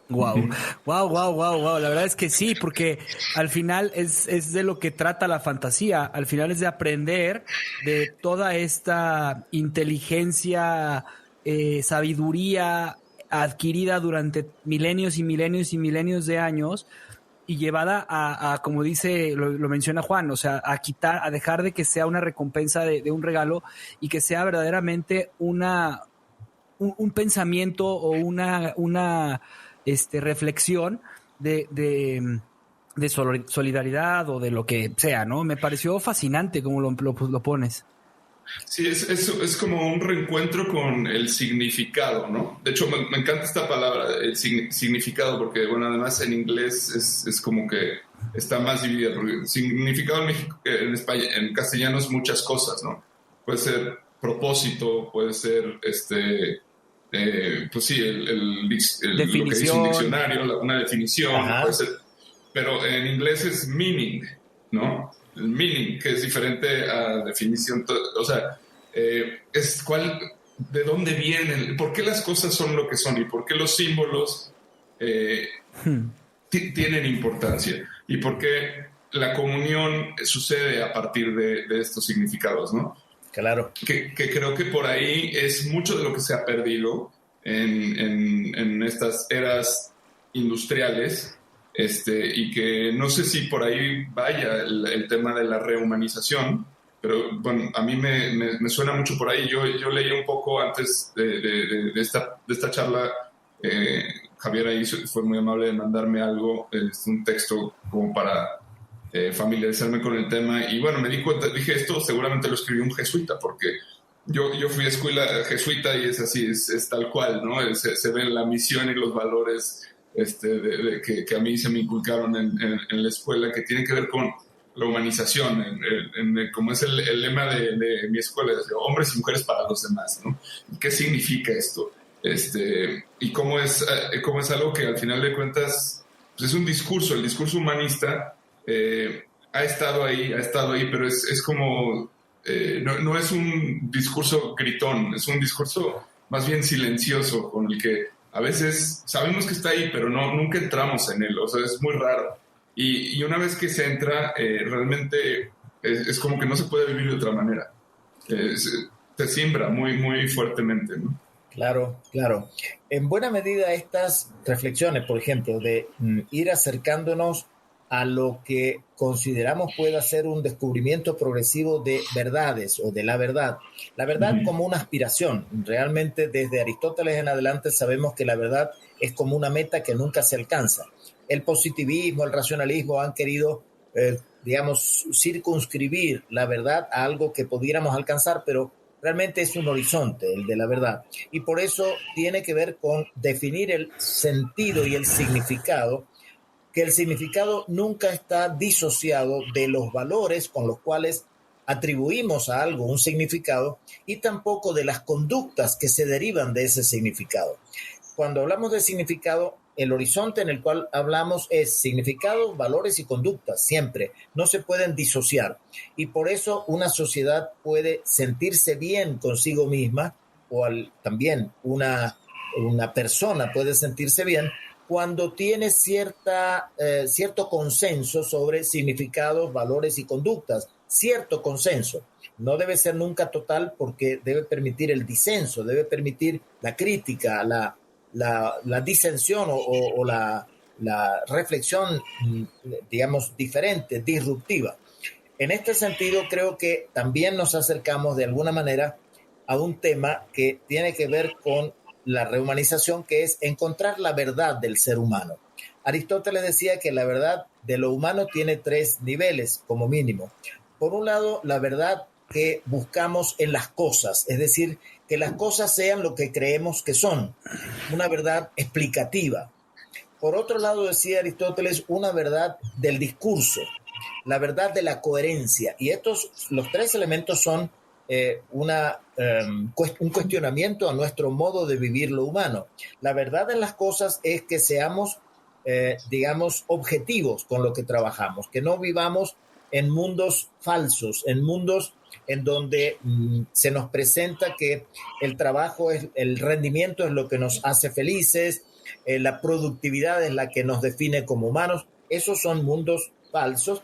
Wow. La verdad es que sí, porque al final es de lo que trata la fantasía. Al final es de aprender de toda esta inteligencia, sabiduría adquirida durante milenios y milenios y milenios de años y llevada a como dice, lo menciona Juan, o sea, a dejar de que sea una recompensa de un regalo y que sea verdaderamente un pensamiento o una reflexión de solidaridad o de lo que sea, ¿no? Me pareció fascinante como lo pones. Sí, es como un reencuentro con el significado, ¿no? De hecho, me encanta esta palabra, el significado, porque, bueno, además en inglés es como que está más dividida, porque significado en México, en castellano es muchas cosas, ¿no? Puede ser propósito, puede ser pues sí, lo que dice un diccionario, una definición, puede ser, pero en inglés es meaning, ¿no? El meaning, que es diferente a definición, o sea, de dónde vienen, por qué las cosas son lo que son y por qué los símbolos tienen importancia y por qué la comunión sucede a partir de estos significados, ¿no? Claro. Que creo que por ahí es mucho de lo que se ha perdido en estas eras industriales, y que no sé si por ahí vaya el tema de la rehumanización, pero bueno, a mí me suena mucho por ahí. Yo leí un poco antes de esta charla, Javier ahí fue muy amable de mandarme algo, un texto como para familiarizarme con el tema, y bueno, me di cuenta, dije, esto seguramente lo escribió un jesuita, porque yo fui a escuela jesuita y es así, es tal cual, ¿no? Se ven la misión y los valores que a mí se me inculcaron en la escuela, que tienen que ver con la humanización, como es el lema de mi escuela, hombres y mujeres para los demás, ¿no? ¿Qué significa esto? Y cómo es algo que al final de cuentas pues es un discurso, el discurso humanista ha estado ahí, pero es como, no es un discurso gritón, es un discurso más bien silencioso, con el que a veces sabemos que está ahí, pero nunca entramos en él, o sea, es muy raro. Y una vez que se entra, realmente es como que no se puede vivir de otra manera. te siembra muy, muy fuertemente, ¿no? Claro, claro. En buena medida estas reflexiones, por ejemplo, de ir acercándonos a lo que consideramos pueda ser un descubrimiento progresivo de verdades o de la verdad Ujú. como una aspiración. Realmente desde Aristóteles en adelante sabemos que la verdad es como una meta que nunca se alcanza. El positivismo, el racionalismo han querido, digamos, circunscribir la verdad a algo que pudiéramos alcanzar, pero realmente es un horizonte, el de la verdad. Y por eso tiene que ver con definir el sentido y el significado, que el significado nunca está disociado de los valores con los cuales atribuimos a algo un significado y tampoco de las conductas que se derivan de ese significado. Cuando hablamos de significado, el horizonte en el cual hablamos es significado, valores y conductas, siempre. No se pueden disociar. Y por eso una sociedad puede sentirse bien consigo misma, o también una persona puede sentirse bien cuando tiene cierto consenso sobre significados, valores y conductas. Cierto consenso. No debe ser nunca total porque debe permitir el disenso, debe permitir la crítica, la disensión o la reflexión, digamos, diferente, disruptiva. En este sentido, creo que también nos acercamos de alguna manera a un tema que tiene que ver con la rehumanización, que es encontrar la verdad del ser humano. Aristóteles decía que la verdad de lo humano tiene tres niveles como mínimo. Por un lado, la verdad que buscamos en las cosas, es decir, que las cosas sean lo que creemos que son, una verdad explicativa. Por otro lado, decía Aristóteles, una verdad del discurso, la verdad de la coherencia. Y los tres elementos son un cuestionamiento a nuestro modo de vivir lo humano. La verdad en las cosas es que seamos, digamos, objetivos con lo que trabajamos, que no vivamos en mundos falsos, en mundos en donde se nos presenta que el trabajo, el rendimiento es lo que nos hace felices, la productividad es la que nos define como humanos. Esos son mundos falsos.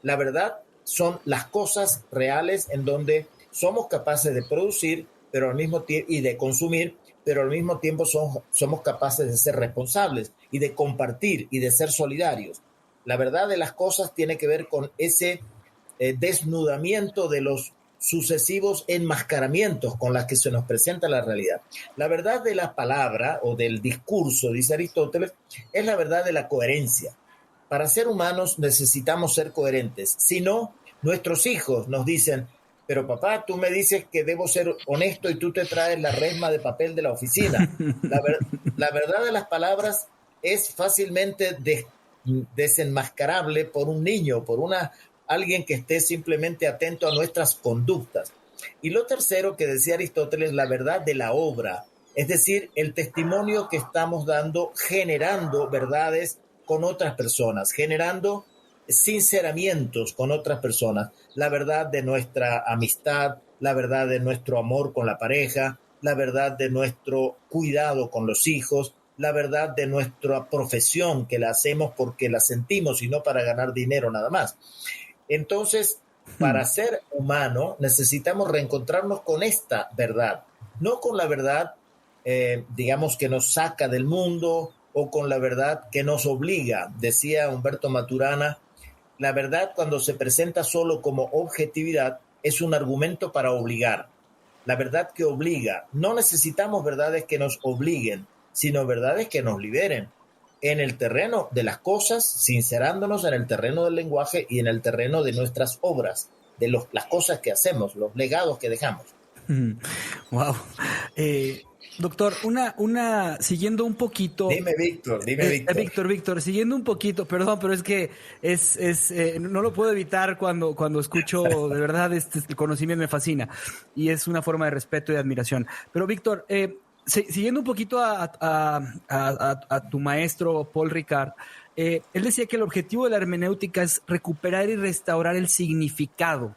La verdad son las cosas reales en donde somos capaces de producir pero al mismo tiempo y de consumir, pero al mismo tiempo somos capaces de ser responsables y de compartir y de ser solidarios. La verdad de las cosas tiene que ver con ese desnudamiento de los sucesivos enmascaramientos con las que se nos presenta la realidad. La verdad de la palabra o del discurso, dice Aristóteles, es la verdad de la coherencia. Para ser humanos necesitamos ser coherentes. Si no, nuestros hijos nos dicen, pero papá, tú me dices que debo ser honesto y tú te traes la resma de papel de la oficina. La verdad de las palabras es fácilmente desenmascarable por un niño, por alguien que esté simplemente atento a nuestras conductas. Y lo tercero que decía Aristóteles, la verdad de la obra, es decir, el testimonio que estamos dando generando verdades con otras personas, generando sinceramientos con otras personas, la verdad de nuestra amistad, la verdad de nuestro amor con la pareja, la verdad de nuestro cuidado con los hijos, la verdad de nuestra profesión que la hacemos porque la sentimos y no para ganar dinero nada más. Entonces, para ser humano necesitamos reencontrarnos con esta verdad, no con la verdad, digamos, que nos saca del mundo o con la verdad que nos obliga. Decía Humberto Maturana, la verdad cuando se presenta solo como objetividad es un argumento para obligar. La verdad que obliga. No necesitamos verdades que nos obliguen, sino verdades que nos liberen en el terreno de las cosas, sincerándonos en el terreno del lenguaje y en el terreno de nuestras obras, de las cosas que hacemos, los legados que dejamos. Wow. Doctor, siguiendo un poquito. Dime, Víctor. Víctor, siguiendo un poquito, perdón, pero es que no lo puedo evitar cuando escucho, de verdad, el conocimiento me fascina y es una forma de respeto y de admiración. Pero Víctor, siguiendo un poquito a tu maestro Paul Ricard, él decía que el objetivo de la hermenéutica es recuperar y restaurar el significado.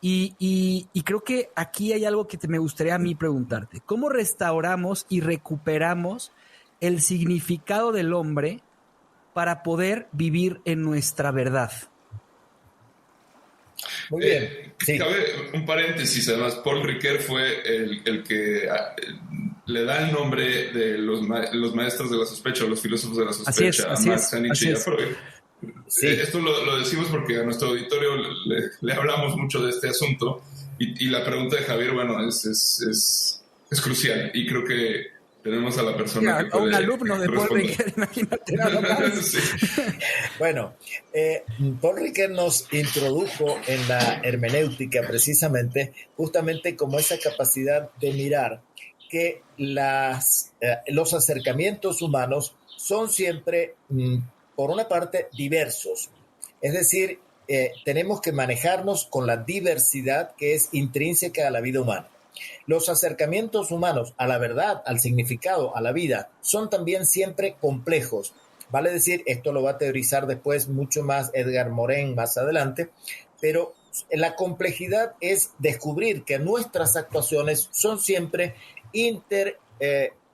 Y creo que aquí hay algo que me gustaría a mí preguntarte. ¿Cómo restauramos y recuperamos el significado del hombre para poder vivir en nuestra verdad? Muy bien. Sí. Cabe un paréntesis, además, Paul Ricoeur fue el que le da el nombre de los maestros de la sospecha, los filósofos de la sospecha, a Marx, a Nietzsche y a Freud. Sí. Esto lo decimos porque a nuestro auditorio le hablamos mucho de este asunto y la pregunta de Javier, bueno, es crucial y creo que tenemos a la persona que puede un alumno de Paul Ricoeur, imagínate nada más. Sí. Bueno, Paul Ricoeur nos introdujo en la hermenéutica precisamente, justamente como esa capacidad de mirar que los acercamientos humanos son siempre, por una parte, diversos. Es decir, tenemos que manejarnos con la diversidad que es intrínseca a la vida humana. Los acercamientos humanos a la verdad, al significado, a la vida, son también siempre complejos. Vale decir, esto lo va a teorizar después mucho más Edgar Morin más adelante, pero la complejidad es descubrir que nuestras actuaciones son siempre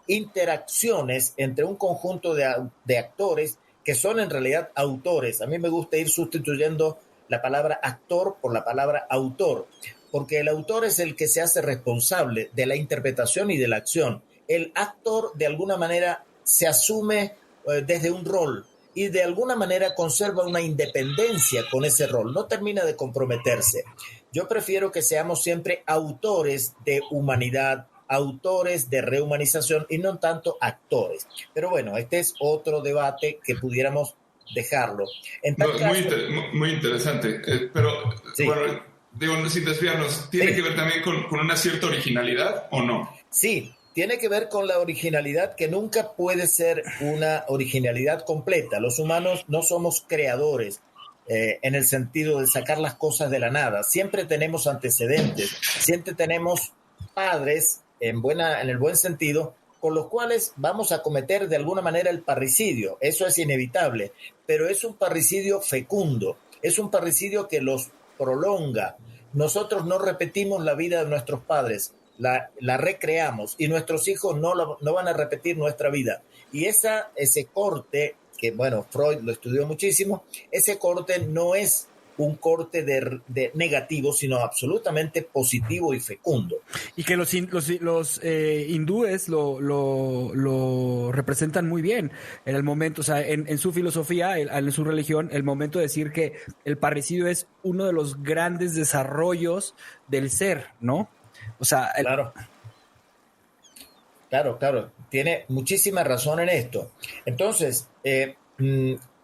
interacciones entre un conjunto de actores que son en realidad autores. A mí me gusta ir sustituyendo la palabra actor por la palabra autor, porque el autor es el que se hace responsable de la interpretación y de la acción. El actor, de alguna manera, se asume desde un rol y de alguna manera conserva una independencia con ese rol, no termina de comprometerse. Yo prefiero que seamos siempre autores de humanidad, autores de rehumanización y no tanto actores. Pero bueno, este es otro debate que pudiéramos dejarlo. En tal caso, muy interesante, pero sí. Bueno, digo, sin desviarnos, ¿tiene que ver también con una cierta originalidad o no? Sí, tiene que ver con la originalidad que nunca puede ser una originalidad completa. Los humanos no somos creadores en el sentido de sacar las cosas de la nada. Siempre tenemos antecedentes, siempre tenemos padres en el buen sentido, con los cuales vamos a cometer de alguna manera el parricidio. Eso es inevitable, pero es un parricidio fecundo, es un parricidio que los prolonga. Nosotros no repetimos la vida de nuestros padres, la recreamos y nuestros hijos no van a repetir nuestra vida. Y ese corte, que bueno, Freud lo estudió muchísimo, ese corte no es un corte de negativo, sino absolutamente positivo y fecundo. Y que los hindúes lo representan muy bien en el momento, o sea, en su filosofía, en su religión, el momento de decir que el parricidio es uno de los grandes desarrollos del ser, ¿no? O sea, Claro, tiene muchísima razón en esto. Entonces,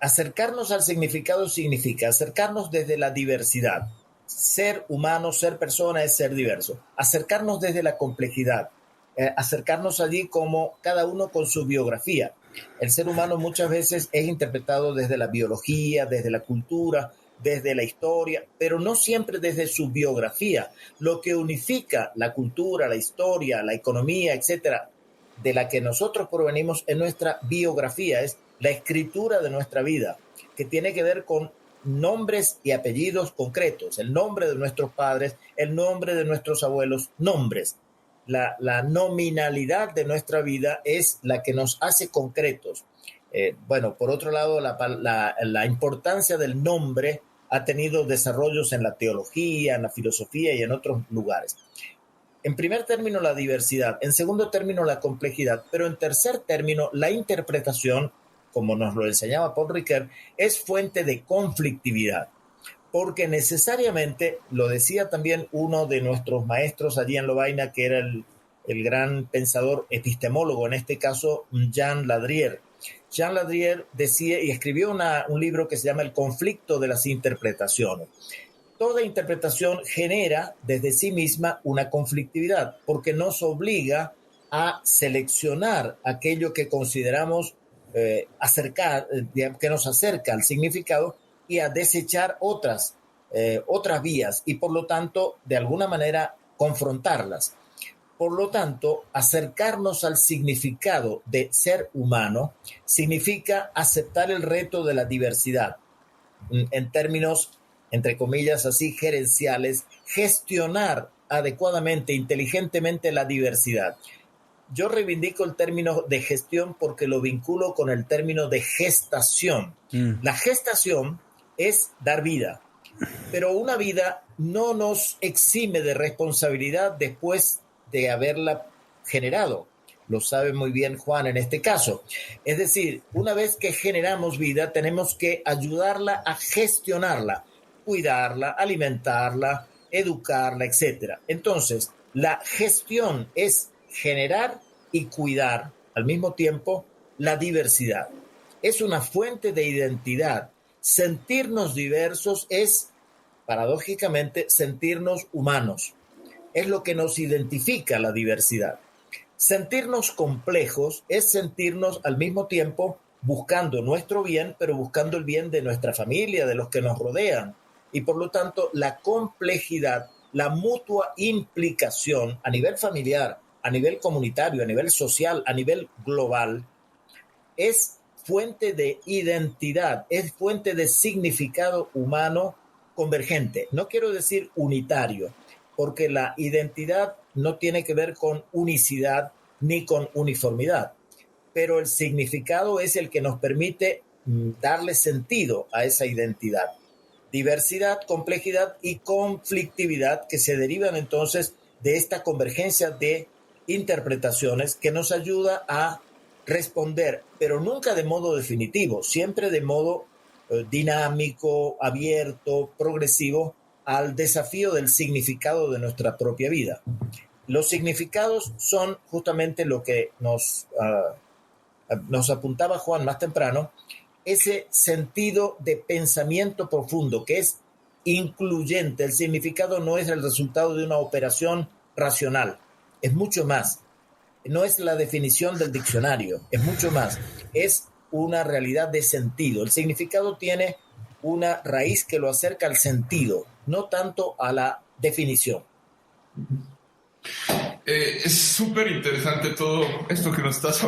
acercarnos al significado significa acercarnos desde la diversidad. Ser humano, ser persona es ser diverso. Acercarnos desde la complejidad. Acercarnos allí como cada uno con su biografía. El ser humano muchas veces es interpretado desde la biología, desde la cultura, desde la historia, pero no siempre desde su biografía. Lo que unifica la cultura, la historia, la economía, etcétera, de la que nosotros provenimos en nuestra biografía, es la escritura de nuestra vida, que tiene que ver con nombres y apellidos concretos, el nombre de nuestros padres, el nombre de nuestros abuelos, nombres. La nominalidad de nuestra vida es la que nos hace concretos. Bueno, por otro lado, la importancia del nombre ha tenido desarrollos en la teología, en la filosofía y en otros lugares. En primer término, la diversidad. En segundo término, la complejidad. Pero en tercer término, la interpretación, como nos lo enseñaba Paul Ricoeur, es fuente de conflictividad. Porque necesariamente, lo decía también uno de nuestros maestros allí en Lovaina, que era el gran pensador epistemólogo, en este caso Jean Ladrier. Jean Ladrier decía y escribió un libro que se llama El conflicto de las interpretaciones. Toda interpretación genera desde sí misma una conflictividad, porque nos obliga a seleccionar aquello que consideramos que nos acerca al significado y a desechar otras vías y por lo tanto de alguna manera confrontarlas. Por lo tanto, acercarnos al significado de ser humano significa aceptar el reto de la diversidad. En términos, entre comillas así, gerenciales, gestionar adecuadamente, inteligentemente la diversidad. Yo reivindico el término de gestión porque lo vinculo con el término de gestación. La gestación es dar vida. pero una vida no nos exime de responsabilidad después de haberla generado. Lo sabe muy bien Juan en este caso. Es decir, una vez que generamos vida, tenemos que ayudarla a gestionarla, cuidarla, alimentarla, educarla, etcétera. Entonces, la gestión es generar y cuidar al mismo tiempo la diversidad. Es una fuente de identidad. Sentirnos diversos es, paradójicamente, sentirnos humanos. Es lo que nos identifica la diversidad. Sentirnos complejos es sentirnos al mismo tiempo buscando nuestro bien, pero buscando el bien de nuestra familia, de los que nos rodean. Y por lo tanto, la complejidad, la mutua implicación a nivel familiar, a nivel comunitario, a nivel social, a nivel global, es fuente de identidad, es fuente de significado humano convergente. No quiero decir unitario, porque la identidad no tiene que ver con unicidad ni con uniformidad, pero el significado es el que nos permite darle sentido a esa identidad. Diversidad, complejidad y conflictividad que se derivan entonces de esta convergencia de interpretaciones que nos ayuda a responder, pero nunca de modo definitivo, siempre de modo dinámico, abierto, progresivo, al desafío del significado de nuestra propia vida. Los significados son justamente lo que nos apuntaba Juan más temprano, ese sentido de pensamiento profundo que es incluyente. El significado no es el resultado de una operación racional, es mucho más. No es la definición del diccionario, es mucho más. Es una realidad de sentido. El significado tiene una raíz que lo acerca al sentido, no tanto a la definición. Es súper interesante todo esto que nos estás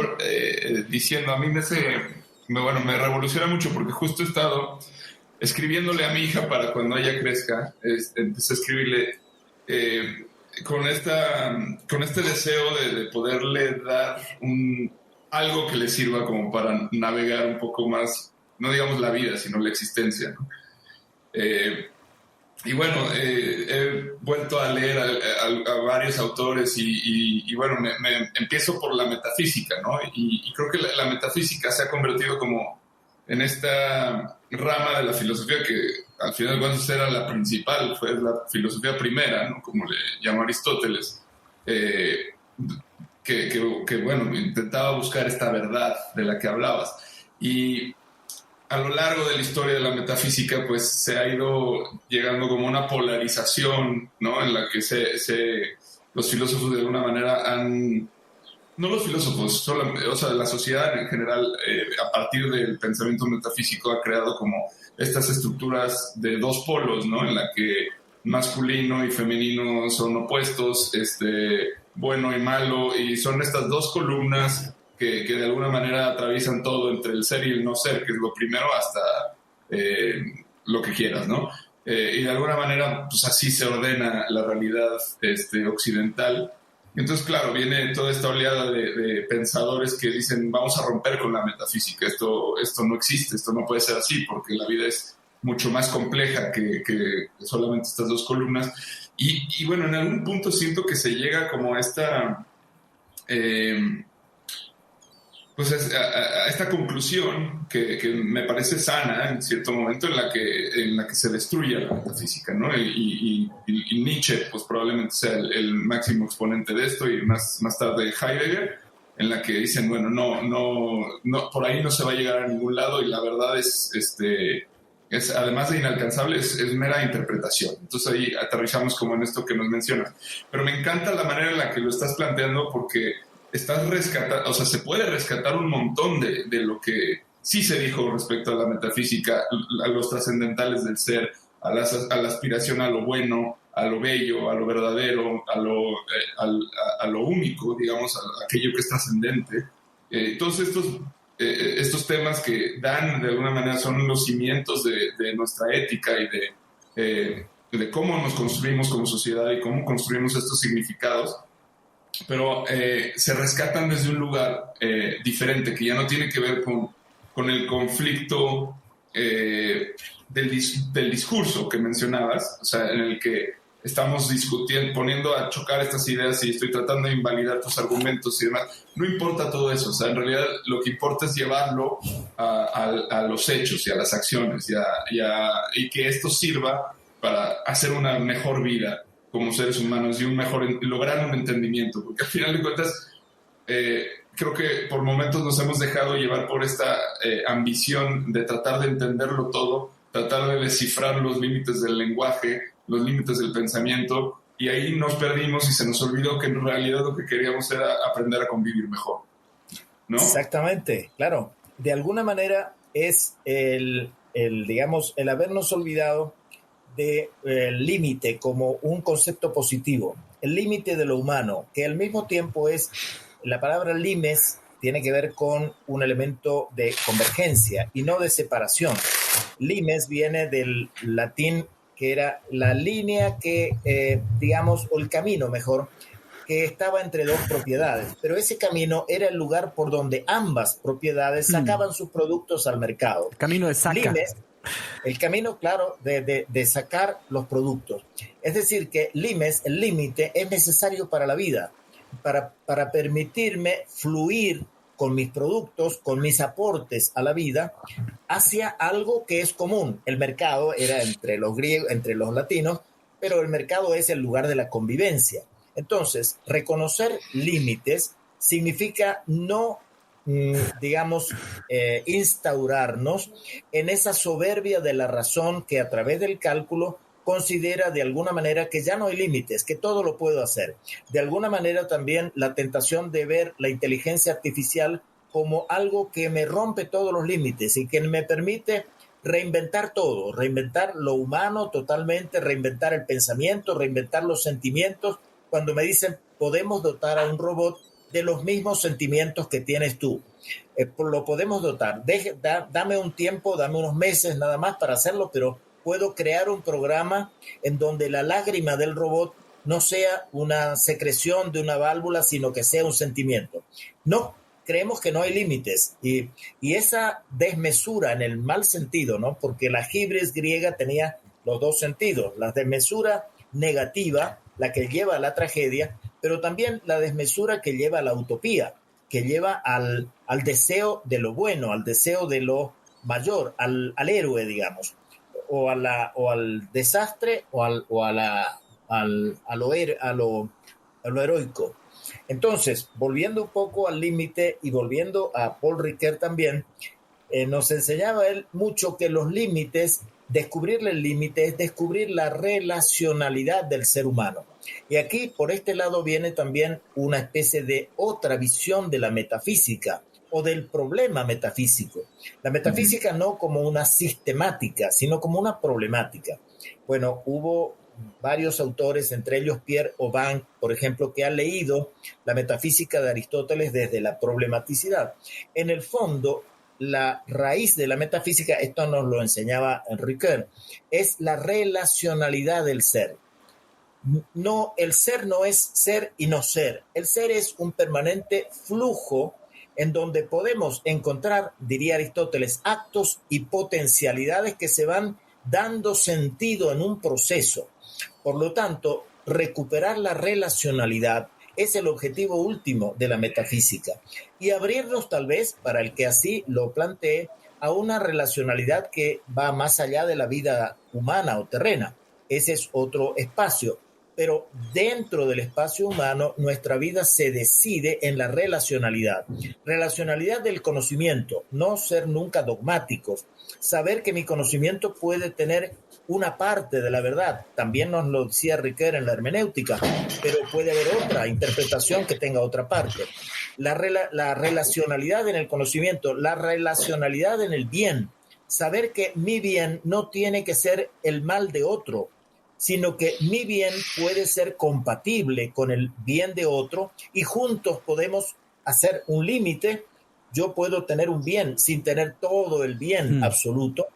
diciendo. A mí me revoluciona mucho porque justo he estado escribiéndole a mi hija para cuando ella crezca. Empecé a escribirle con este deseo de poderle dar algo que le sirva como para navegar un poco más, no digamos la vida, sino la existencia, ¿no? Y bueno, he vuelto a leer a varios autores y bueno, me empiezo por la metafísica, ¿no? Y creo que la metafísica se ha convertido como en esta rama de la filosofía que al final de cuentas era la principal, fue la filosofía primera, ¿no? Como le llamó Aristóteles, que bueno, intentaba buscar esta verdad de la que hablabas. Y a lo largo de la historia de la metafísica, pues se ha ido llegando como una polarización, ¿no? En la que los filósofos de alguna manera no los filósofos, o sea, la sociedad en general, a partir del pensamiento metafísico ha creado como estas estructuras de dos polos, ¿no? En la que masculino y femenino son opuestos, bueno y malo, y son estas dos columnas que de alguna manera atraviesan todo entre el ser y el no ser, que es lo primero hasta lo que quieras, ¿no? Y de alguna manera, pues así se ordena la realidad occidental. Entonces, claro, viene toda esta oleada de pensadores que dicen, vamos a romper con la metafísica, esto no existe, esto no puede ser así, porque la vida es mucho más compleja que solamente estas dos columnas. Y bueno, en algún punto siento que se llega como a esta... pues a esta conclusión que me parece sana en cierto momento en la que se destruye la metafísica, ¿no? Y Nietzsche pues probablemente sea el máximo exponente de esto, y más tarde Heidegger, en la que dicen, bueno, no, por ahí no se va a llegar a ningún lado, y la verdad es además de inalcanzable, es mera interpretación. Entonces ahí aterrizamos como en esto que nos mencionas. Pero me encanta la manera en la que lo estás planteando, porque estás rescatando, o sea, se puede rescatar un montón de lo que sí se dijo respecto a la metafísica, a los trascendentales del ser, a la aspiración a lo bueno, a lo bello, a lo verdadero, a lo único, digamos, a aquello que es trascendente. Todos estos temas que dan, de alguna manera, son los cimientos de nuestra ética y de cómo nos construimos como sociedad y cómo construimos estos significados, pero se rescatan desde un lugar diferente, que ya no tiene que ver con el conflicto del discurso que mencionabas, o sea, en el que estamos discutiendo, poniendo a chocar estas ideas y estoy tratando de invalidar tus argumentos y demás. No importa todo eso, o sea, en realidad lo que importa es llevarlo a los hechos y a las acciones y que esto sirva para hacer una mejor vida como seres humanos y lograr un entendimiento, porque al final de cuentas creo que por momentos nos hemos dejado llevar por esta ambición de tratar de entenderlo todo, tratar de descifrar los límites del lenguaje, los límites del pensamiento, y ahí nos perdimos y se nos olvidó que en realidad lo que queríamos era aprender a convivir mejor, ¿no? Exactamente, claro. De alguna manera es digamos, el habernos olvidado del límite como un concepto positivo, el límite de lo humano, que al mismo tiempo es, la palabra limes tiene que ver con un elemento de convergencia y no de separación. Limes viene del latín, que era la línea que, digamos, o el camino mejor, que estaba entre dos propiedades, pero ese camino era el lugar por donde ambas propiedades sacaban sus productos al mercado. El camino de saca. Limes, el camino, claro, de sacar los productos. Es decir, que limes, el límite, es necesario para la vida, para permitirme fluir con mis productos, con mis aportes a la vida, hacia algo que es común. El mercado era entre los griegos, entre los latinos, pero el mercado es el lugar de la convivencia. Entonces, reconocer límites significa no, digamos, instaurarnos en esa soberbia de la razón que a través del cálculo considera de alguna manera que ya no hay límites, que todo lo puedo hacer. De alguna manera también la tentación de ver la inteligencia artificial como algo que me rompe todos los límites y que me permite reinventar todo, reinventar lo humano totalmente, reinventar el pensamiento, reinventar los sentimientos. Cuando me dicen, podemos dotar a un robot de los mismos sentimientos que tienes tú. Lo podemos dotar. Dame un tiempo, dame unos meses nada más para hacerlo, pero puedo crear un programa en donde la lágrima del robot no sea una secreción de una válvula, sino que sea un sentimiento. No, creemos que no hay límites. Y esa desmesura en el mal sentido, ¿no? Porque la hibris griega tenía los dos sentidos. La desmesura negativa, la que lleva a la tragedia, pero también la desmesura que lleva a la utopía, que lleva al deseo de lo bueno, al deseo de lo mayor, al héroe, digamos. O al desastre o a lo heroico. Entonces, volviendo un poco al límite y volviendo a Paul Ricoeur también, nos enseñaba él mucho que los límites, descubrirle el límite es descubrir la relacionalidad del ser humano. Y aquí, por este lado, viene también una especie de otra visión de la metafísica, o del problema metafísico. La metafísica no como una sistemática, sino como una problemática. Bueno, hubo varios autores, entre ellos Pierre Aubin, por ejemplo, que han leído la metafísica de Aristóteles desde la problematicidad. En el fondo, la raíz de la metafísica, esto nos lo enseñaba Ricoeur, es la relacionalidad del ser. No, el ser no es ser y no ser. El ser es un permanente flujo en donde podemos encontrar, diría Aristóteles, actos y potencialidades que se van dando sentido en un proceso. Por lo tanto, recuperar la relacionalidad es el objetivo último de la metafísica y abrirnos tal vez, para el que así lo plantee, a una relacionalidad que va más allá de la vida humana o terrena. Ese es otro espacio. Pero dentro del espacio humano, nuestra vida se decide en la relacionalidad. Relacionalidad del conocimiento, no ser nunca dogmáticos. Saber que mi conocimiento puede tener una parte de la verdad. También nos lo decía Ricoeur en la hermenéutica, pero puede haber otra interpretación que tenga otra parte. La relacionalidad en el conocimiento, la relacionalidad en el bien. Saber que mi bien no tiene que ser el mal de otro, sino que mi bien puede ser compatible con el bien de otro y juntos podemos hacer un límite. Yo puedo tener un bien sin tener todo el bien absoluto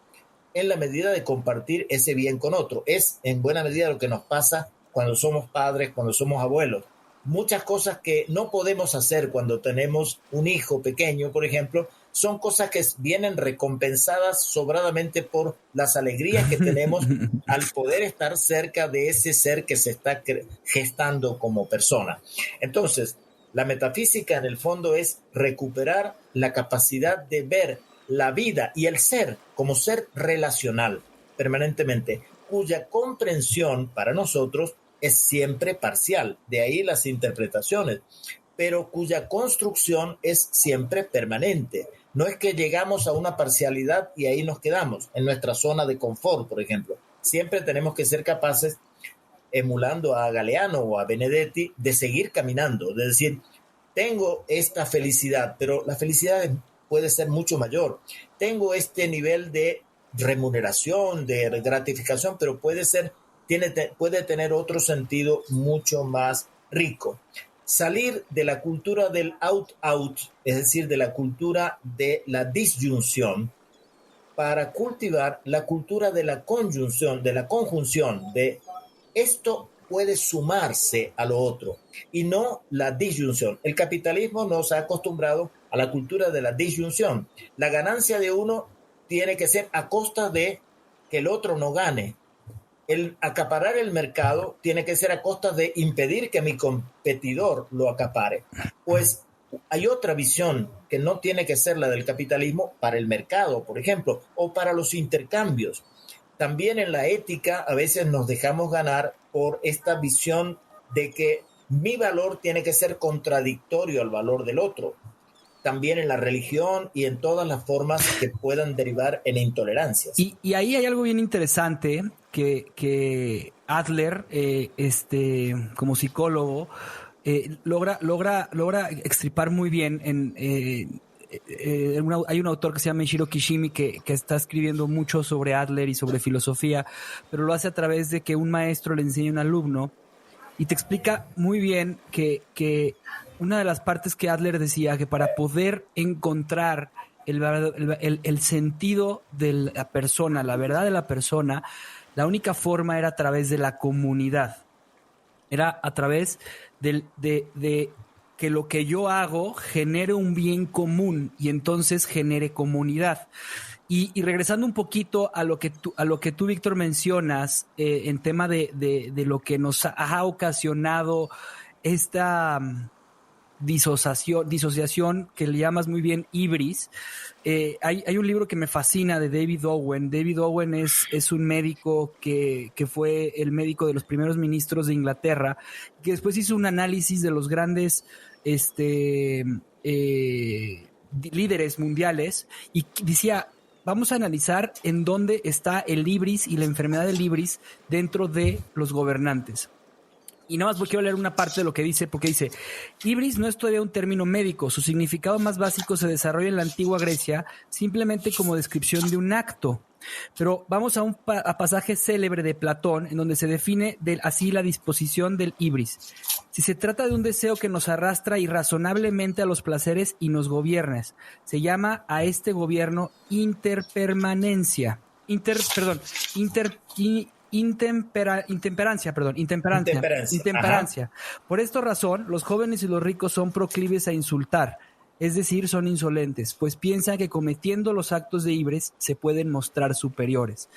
en la medida de compartir ese bien con otro. Es en buena medida lo que nos pasa cuando somos padres, cuando somos abuelos. Muchas cosas que no podemos hacer cuando tenemos un hijo pequeño, por ejemplo, son cosas que vienen recompensadas sobradamente por las alegrías que tenemos al poder estar cerca de ese ser que se está gestando como persona. Entonces, la metafísica en el fondo es recuperar la capacidad de ver la vida y el ser como ser relacional permanentemente, cuya comprensión para nosotros es siempre parcial, de ahí las interpretaciones, pero cuya construcción es siempre permanente. No es que llegamos a una parcialidad y ahí nos quedamos, en nuestra zona de confort, por ejemplo. Siempre tenemos que ser capaces, emulando a Galeano o a Benedetti, de seguir caminando, de decir, tengo esta felicidad, pero la felicidad puede ser mucho mayor. Tengo este nivel de remuneración, de gratificación, pero puede tener otro sentido mucho más rico. Salir de la cultura del out-out, es decir, de la cultura de la disyunción, para cultivar la cultura de la conjunción, de esto puede sumarse a lo otro y no la disyunción. El capitalismo nos ha acostumbrado a la cultura de la disyunción. La ganancia de uno tiene que ser a costa de que el otro no gane. El acaparar el mercado tiene que ser a costa de impedir que mi competidor lo acapare. Pues hay otra visión que no tiene que ser la del capitalismo para el mercado, por ejemplo, o para los intercambios. También en la ética a veces nos dejamos ganar por esta visión de que mi valor tiene que ser contradictorio al valor del otro. También en la religión y en todas las formas que puedan derivar en intolerancias. Y ahí hay algo bien interesante que Adler, como psicólogo, logra extripar muy bien hay un autor que se llama Ishiro Kishimi que está escribiendo mucho sobre Adler y sobre filosofía, pero lo hace a través de que un maestro le enseña a un alumno y te explica muy bien que una de las partes que Adler decía que para poder encontrar el sentido de la persona, la verdad de la persona, la única forma era a través de la comunidad. Era a través de que lo que yo hago genere un bien común y entonces genere comunidad. Y regresando un poquito a lo que tú, Víctor, mencionas en tema de lo que nos ha ocasionado esta disociación que le llamas muy bien hibris. Hay un libro que me fascina de David Owen. David Owen es un médico que fue el médico de los primeros ministros de Inglaterra, que después hizo un análisis de los grandes líderes mundiales y decía, vamos a analizar en dónde está el hibris y la enfermedad del hibris dentro de los gobernantes. Y nada más quiero leer una parte de lo que dice, porque dice, hibris no es todavía un término médico, su significado más básico se desarrolla en la antigua Grecia simplemente como descripción de un acto. Pero vamos a un pasaje célebre de Platón en donde se define así la disposición del hibris. Si se trata de un deseo que nos arrastra irrazonablemente a los placeres y nos gobierna, se llama a este gobierno intemperancia. Intemperancia. Por esta razón, los jóvenes y los ricos son proclives a insultar, es decir, son insolentes, pues piensan que cometiendo los actos de hibris se pueden mostrar superiores.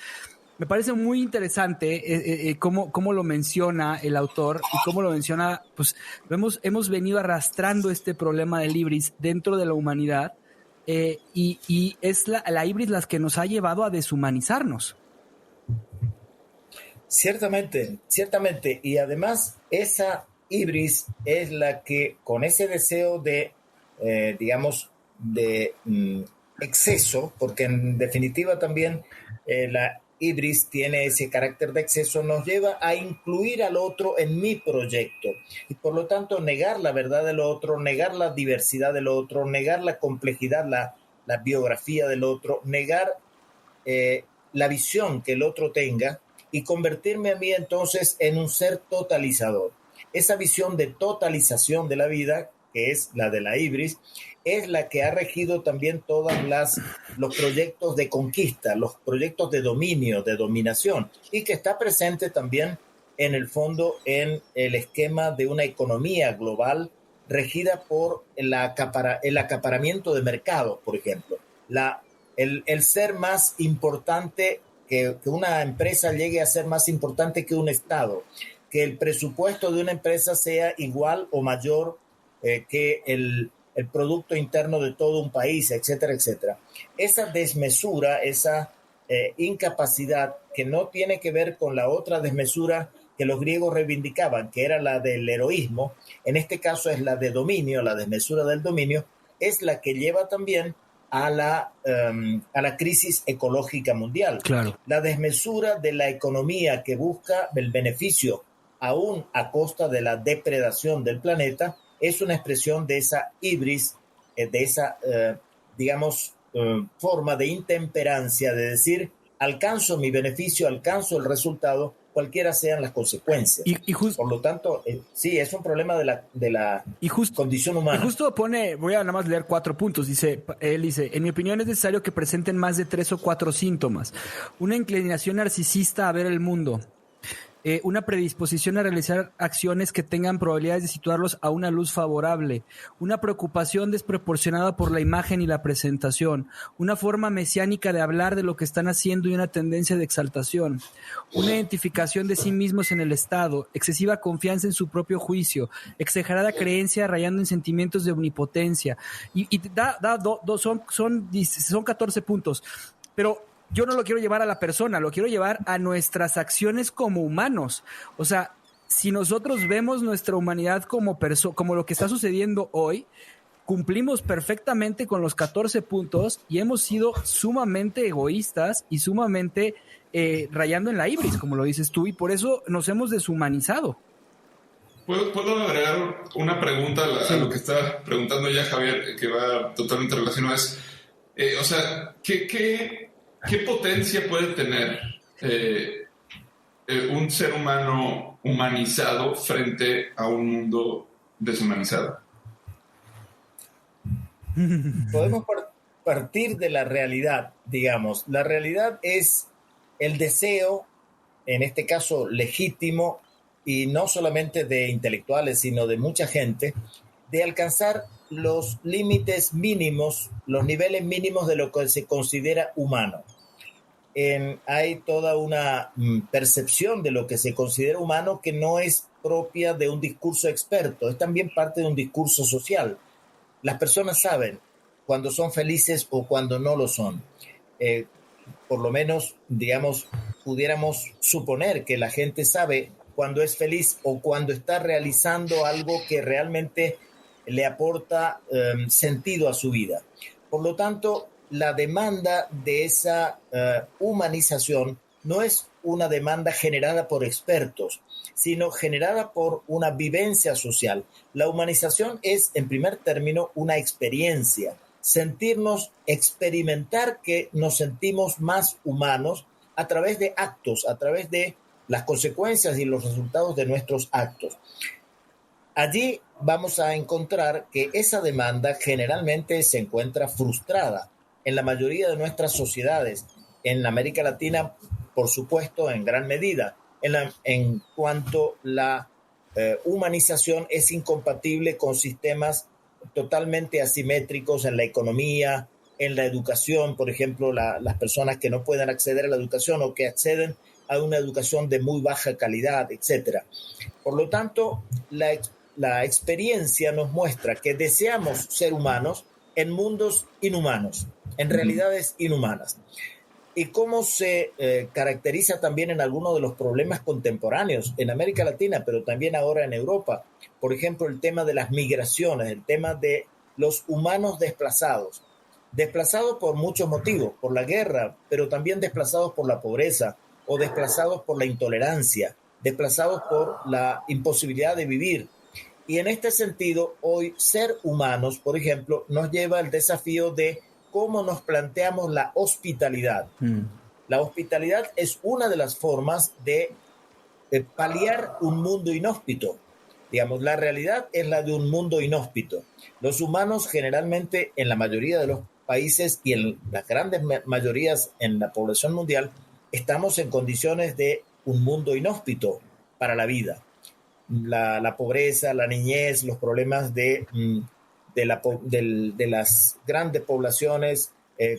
Me parece muy interesante cómo lo menciona el autor y cómo lo menciona, pues hemos venido arrastrando este problema del hibris dentro de la humanidad y es la hibris la que nos ha llevado a deshumanizarnos. Ciertamente. Y además esa hibris es la que con ese deseo de, exceso, porque en definitiva también la hibris tiene ese carácter de exceso, nos lleva a incluir al otro en mi proyecto y por lo tanto negar la verdad del otro, negar la diversidad del otro, negar la complejidad, la biografía del otro, negar la visión que el otro tenga y convertirme a mí entonces en un ser totalizador. Esa visión de totalización de la vida, que es la de la hibris, es la que ha regido también todos los proyectos de conquista, los proyectos de dominio, de dominación, y que está presente también en el fondo en el esquema de una economía global regida por el acaparamiento de mercados, por ejemplo. El ser más importante, que una empresa llegue a ser más importante que un Estado, que el presupuesto de una empresa sea igual o mayor que el Producto Interno de todo un país, etcétera, etcétera. Esa desmesura, esa incapacidad que no tiene que ver con la otra desmesura que los griegos reivindicaban, que era la del heroísmo, en este caso es la de dominio, la desmesura del dominio, es la que lleva también a la crisis ecológica mundial. Claro. La desmesura de la economía que busca el beneficio aún a costa de la depredación del planeta es una expresión de esa hibris, de esa, forma de intemperancia, de decir, alcanzo mi beneficio, alcanzo el resultado, cualquiera sean las consecuencias. Por lo tanto, sí, es un problema de la condición humana. Y justo voy a nada más leer 4 puntos. Él dice, en mi opinión es necesario que presenten más de 3 o 4 síntomas. Una inclinación narcisista a ver el mundo. Una predisposición a realizar acciones que tengan probabilidades de situarlos a una luz favorable, una preocupación desproporcionada por la imagen y la presentación, una forma mesiánica de hablar de lo que están haciendo y una tendencia de exaltación, una identificación de sí mismos en el Estado, excesiva confianza en su propio juicio, exagerada creencia rayando en sentimientos de omnipotencia. Son 14 puntos, pero yo no lo quiero llevar a la persona, lo quiero llevar a nuestras acciones como humanos. O sea, si nosotros vemos nuestra humanidad como lo que está sucediendo hoy, cumplimos perfectamente con los 14 puntos y hemos sido sumamente egoístas y sumamente rayando en la ibris, como lo dices tú, y por eso nos hemos deshumanizado. ¿Puedo agregar una pregunta a lo que está preguntando ya Javier, que va totalmente relacionado? O sea, ¿qué potencia puede tener un ser humano humanizado frente a un mundo deshumanizado? Podemos partir de la realidad, digamos. La realidad es el deseo, en este caso legítimo, y no solamente de intelectuales, sino de mucha gente, de alcanzar los límites mínimos, los niveles mínimos de lo que se considera humano. Hay toda una percepción de lo que se considera humano que no es propia de un discurso experto, es también parte de un discurso social. Las personas saben cuando son felices o cuando no lo son. Por lo menos, digamos, pudiéramos suponer que la gente sabe cuando es feliz o cuando está realizando algo que realmente le aporta sentido a su vida. Por lo tanto, la demanda de esa humanización no es una demanda generada por expertos, sino generada por una vivencia social. La humanización es, en primer término, una experiencia. Experimentar que nos sentimos más humanos a través de actos, a través de las consecuencias y los resultados de nuestros actos. Allí vamos a encontrar que esa demanda generalmente se encuentra frustrada en la mayoría de nuestras sociedades, en América Latina, por supuesto, en gran medida, en cuanto la humanización es incompatible con sistemas totalmente asimétricos en la economía, en la educación, por ejemplo, las personas que no pueden acceder a la educación o que acceden a una educación de muy baja calidad, etc. Por lo tanto, la experiencia nos muestra que deseamos ser humanos en mundos inhumanos, en realidades inhumanas. Y cómo se caracteriza también en algunos de los problemas contemporáneos en América Latina, pero también ahora en Europa. Por ejemplo, el tema de las migraciones, el tema de los humanos desplazados por muchos motivos, por la guerra, pero también desplazados por la pobreza o desplazados por la intolerancia, desplazados por la imposibilidad de vivir. Y en este sentido, hoy ser humanos, por ejemplo, nos lleva al desafío de cómo nos planteamos la hospitalidad. La hospitalidad es una de las formas de paliar un mundo inhóspito. Digamos, la realidad es la de un mundo inhóspito. Los humanos generalmente, en la mayoría de los países y en las grandes mayorías en la población mundial, estamos en condiciones de un mundo inhóspito para la vida. la pobreza, la niñez, los problemas de las grandes poblaciones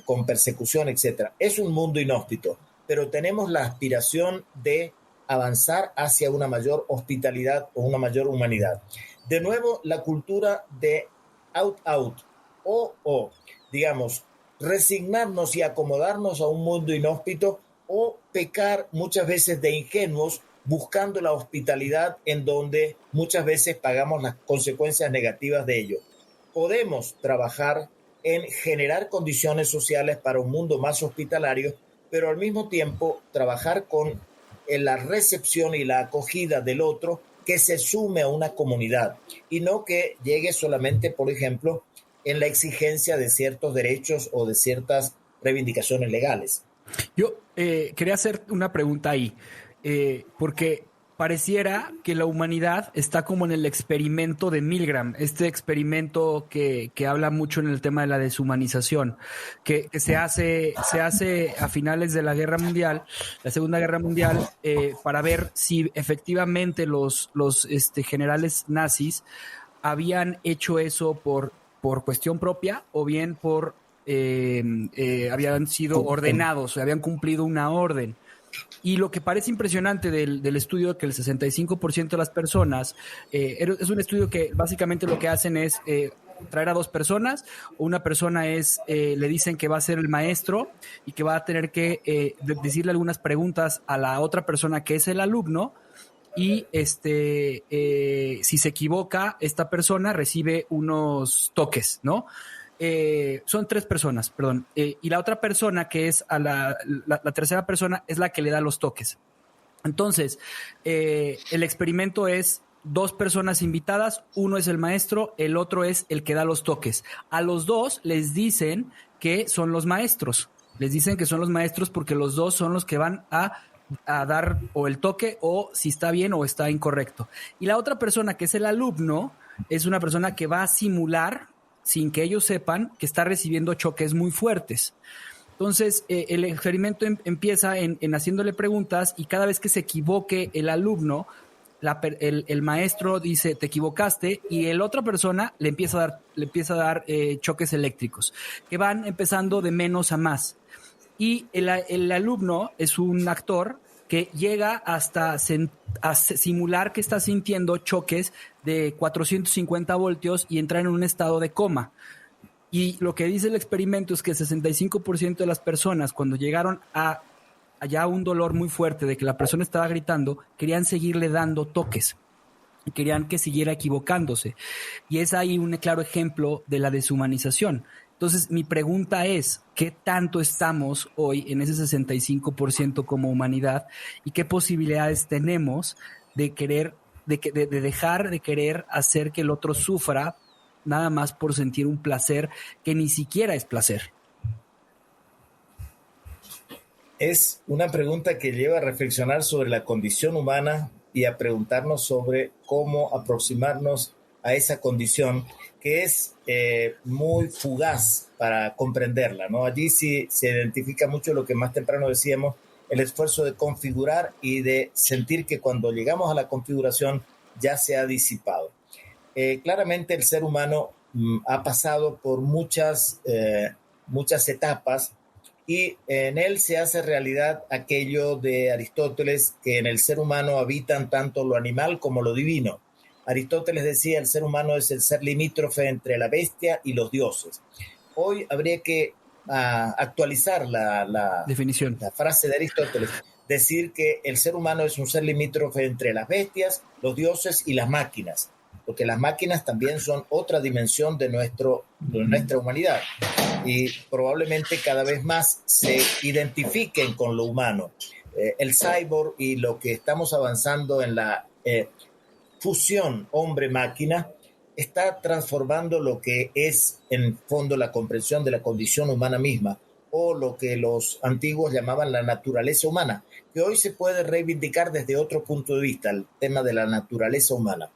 con persecución, etcétera. Es un mundo inhóspito, pero tenemos la aspiración de avanzar hacia una mayor hospitalidad o una mayor humanidad. De nuevo, la cultura de out, o digamos, resignarnos y acomodarnos a un mundo inhóspito o pecar muchas veces de ingenuos buscando la hospitalidad en donde muchas veces pagamos las consecuencias negativas de ello. Podemos trabajar en generar condiciones sociales para un mundo más hospitalario, pero al mismo tiempo trabajar con la recepción y la acogida del otro que se sume a una comunidad y no que llegue solamente, por ejemplo, en la exigencia de ciertos derechos o de ciertas reivindicaciones legales. Yo quería hacer una pregunta ahí, porque pareciera que la humanidad está como en el experimento de Milgram, este experimento que habla mucho en el tema de la deshumanización, que se hace a finales de la Guerra Mundial, la Segunda Guerra Mundial, para ver si efectivamente los generales nazis habían hecho eso por cuestión propia o bien por habían sido ordenados, habían cumplido una orden. Y lo que parece impresionante del estudio es que el 65% de las personas, es un estudio que básicamente lo que hacen es traer a dos personas. Una persona le dicen que va a ser el maestro y que va a tener que decirle algunas preguntas a la otra persona que es el alumno. Y si se equivoca, esta persona recibe unos toques, ¿no? Son tres personas, perdón. Y la otra persona, que es la tercera persona, es la que le da los toques. Entonces, el experimento es dos personas invitadas, uno es el maestro, el otro es el que da los toques. A los dos les dicen que son los maestros. Les dicen que son los maestros porque los dos son los que van a dar o el toque o si está bien o está incorrecto. Y la otra persona, que es el alumno, es una persona que va a simular, sin que ellos sepan, que está recibiendo choques muy fuertes. Entonces, el experimento empieza en haciéndole preguntas y cada vez que se equivoque el alumno, el maestro dice, te equivocaste, y la otra persona le empieza a dar choques eléctricos, que van empezando de menos a más. Y el alumno es un actor que llega hasta a simular que está sintiendo choques de 450 voltios y entrar en un estado de coma. Y lo que dice el experimento es que el 65% de las personas, cuando llegaron a ya un dolor muy fuerte de que la persona estaba gritando, querían seguirle dando toques. Querían que siguiera equivocándose. Y es ahí un claro ejemplo de la deshumanización. Entonces, mi pregunta es, ¿qué tanto estamos hoy en ese 65% como humanidad y qué posibilidades tenemos de dejar de querer hacer que el otro sufra nada más por sentir un placer que ni siquiera es placer? Es una pregunta que lleva a reflexionar sobre la condición humana y a preguntarnos sobre cómo aproximarnos a esa condición que es muy fugaz para comprenderla, ¿no? Allí sí se identifica mucho lo que más temprano decíamos, el esfuerzo de configurar y de sentir que cuando llegamos a la configuración ya se ha disipado. Claramente el ser humano ha pasado por muchas etapas y en él se hace realidad aquello de Aristóteles, que en el ser humano habitan tanto lo animal como lo divino. Aristóteles decía, el ser humano es el ser limítrofe entre la bestia y los dioses. Hoy habría que actualizar la definición, la frase de Aristóteles, decir que el ser humano es un ser limítrofe entre las bestias, los dioses y las máquinas, porque las máquinas también son otra dimensión de nuestra humanidad y probablemente cada vez más se identifiquen con lo humano. El cyborg y lo que estamos avanzando en la fusión hombre-máquina está transformando lo que es en fondo la comprensión de la condición humana misma, o lo que los antiguos llamaban la naturaleza humana, que hoy se puede reivindicar desde otro punto de vista, el tema de la naturaleza humana.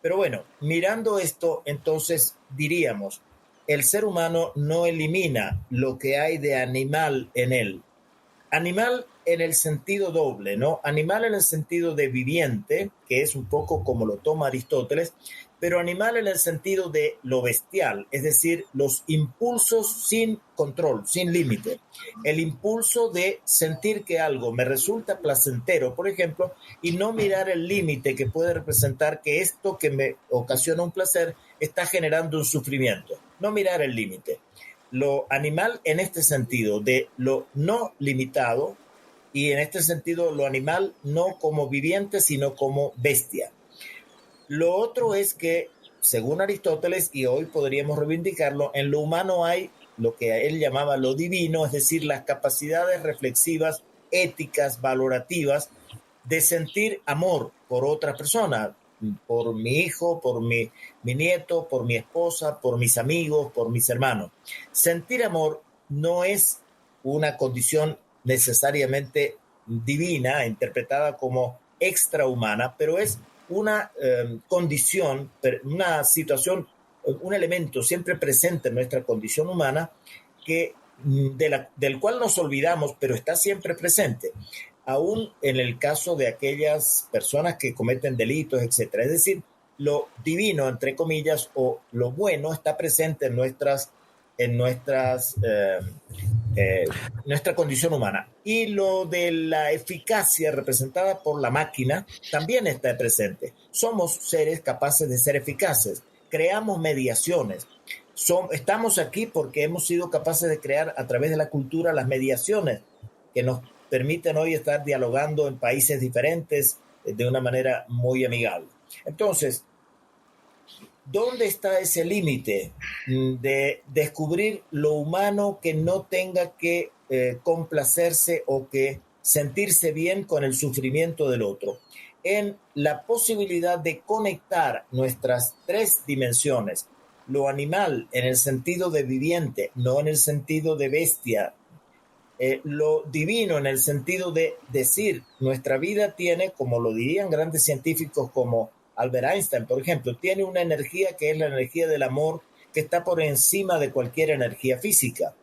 Pero bueno, mirando esto, entonces diríamos, el ser humano no elimina lo que hay de animal en él. Animal en el sentido doble, ¿no? Animal en el sentido de viviente, que es un poco como lo toma Aristóteles, pero animal en el sentido de lo bestial, es decir, los impulsos sin control, sin límite. El impulso de sentir que algo me resulta placentero, por ejemplo, y no mirar el límite que puede representar que esto que me ocasiona un placer está generando un sufrimiento. No mirar el límite. Lo animal en este sentido de lo no limitado, y en este sentido lo animal no como viviente, sino como bestia. Lo otro es que, según Aristóteles, y hoy podríamos reivindicarlo, en lo humano hay lo que él llamaba lo divino, es decir, las capacidades reflexivas, éticas, valorativas, de sentir amor por otra persona, por mi hijo, por mi nieto, por mi esposa, por mis amigos, por mis hermanos. Sentir amor no es una condición necesariamente divina, interpretada como extrahumana, pero es una condición, una situación, un elemento siempre presente en nuestra condición humana que, del cual nos olvidamos, pero está siempre presente, aún en el caso de aquellas personas que cometen delitos, etc. Es decir, lo divino, entre comillas, o lo bueno está presente en nuestra condición humana. Y lo de la eficacia representada por la máquina también está presente. Somos seres capaces de ser eficaces, creamos mediaciones. Estamos aquí porque hemos sido capaces de crear a través de la cultura las mediaciones que nos permiten hoy estar dialogando en países diferentes de una manera muy amigable. Entonces, ¿dónde está ese límite de descubrir lo humano que no tenga que complacerse o que sentirse bien con el sufrimiento del otro? En la posibilidad de conectar nuestras tres dimensiones, lo animal en el sentido de viviente, no en el sentido de bestia, lo divino en el sentido de decir, nuestra vida tiene, como lo dirían grandes científicos como Albert Einstein, por ejemplo, tiene una energía que es la energía del amor, que está por encima de cualquier energía física.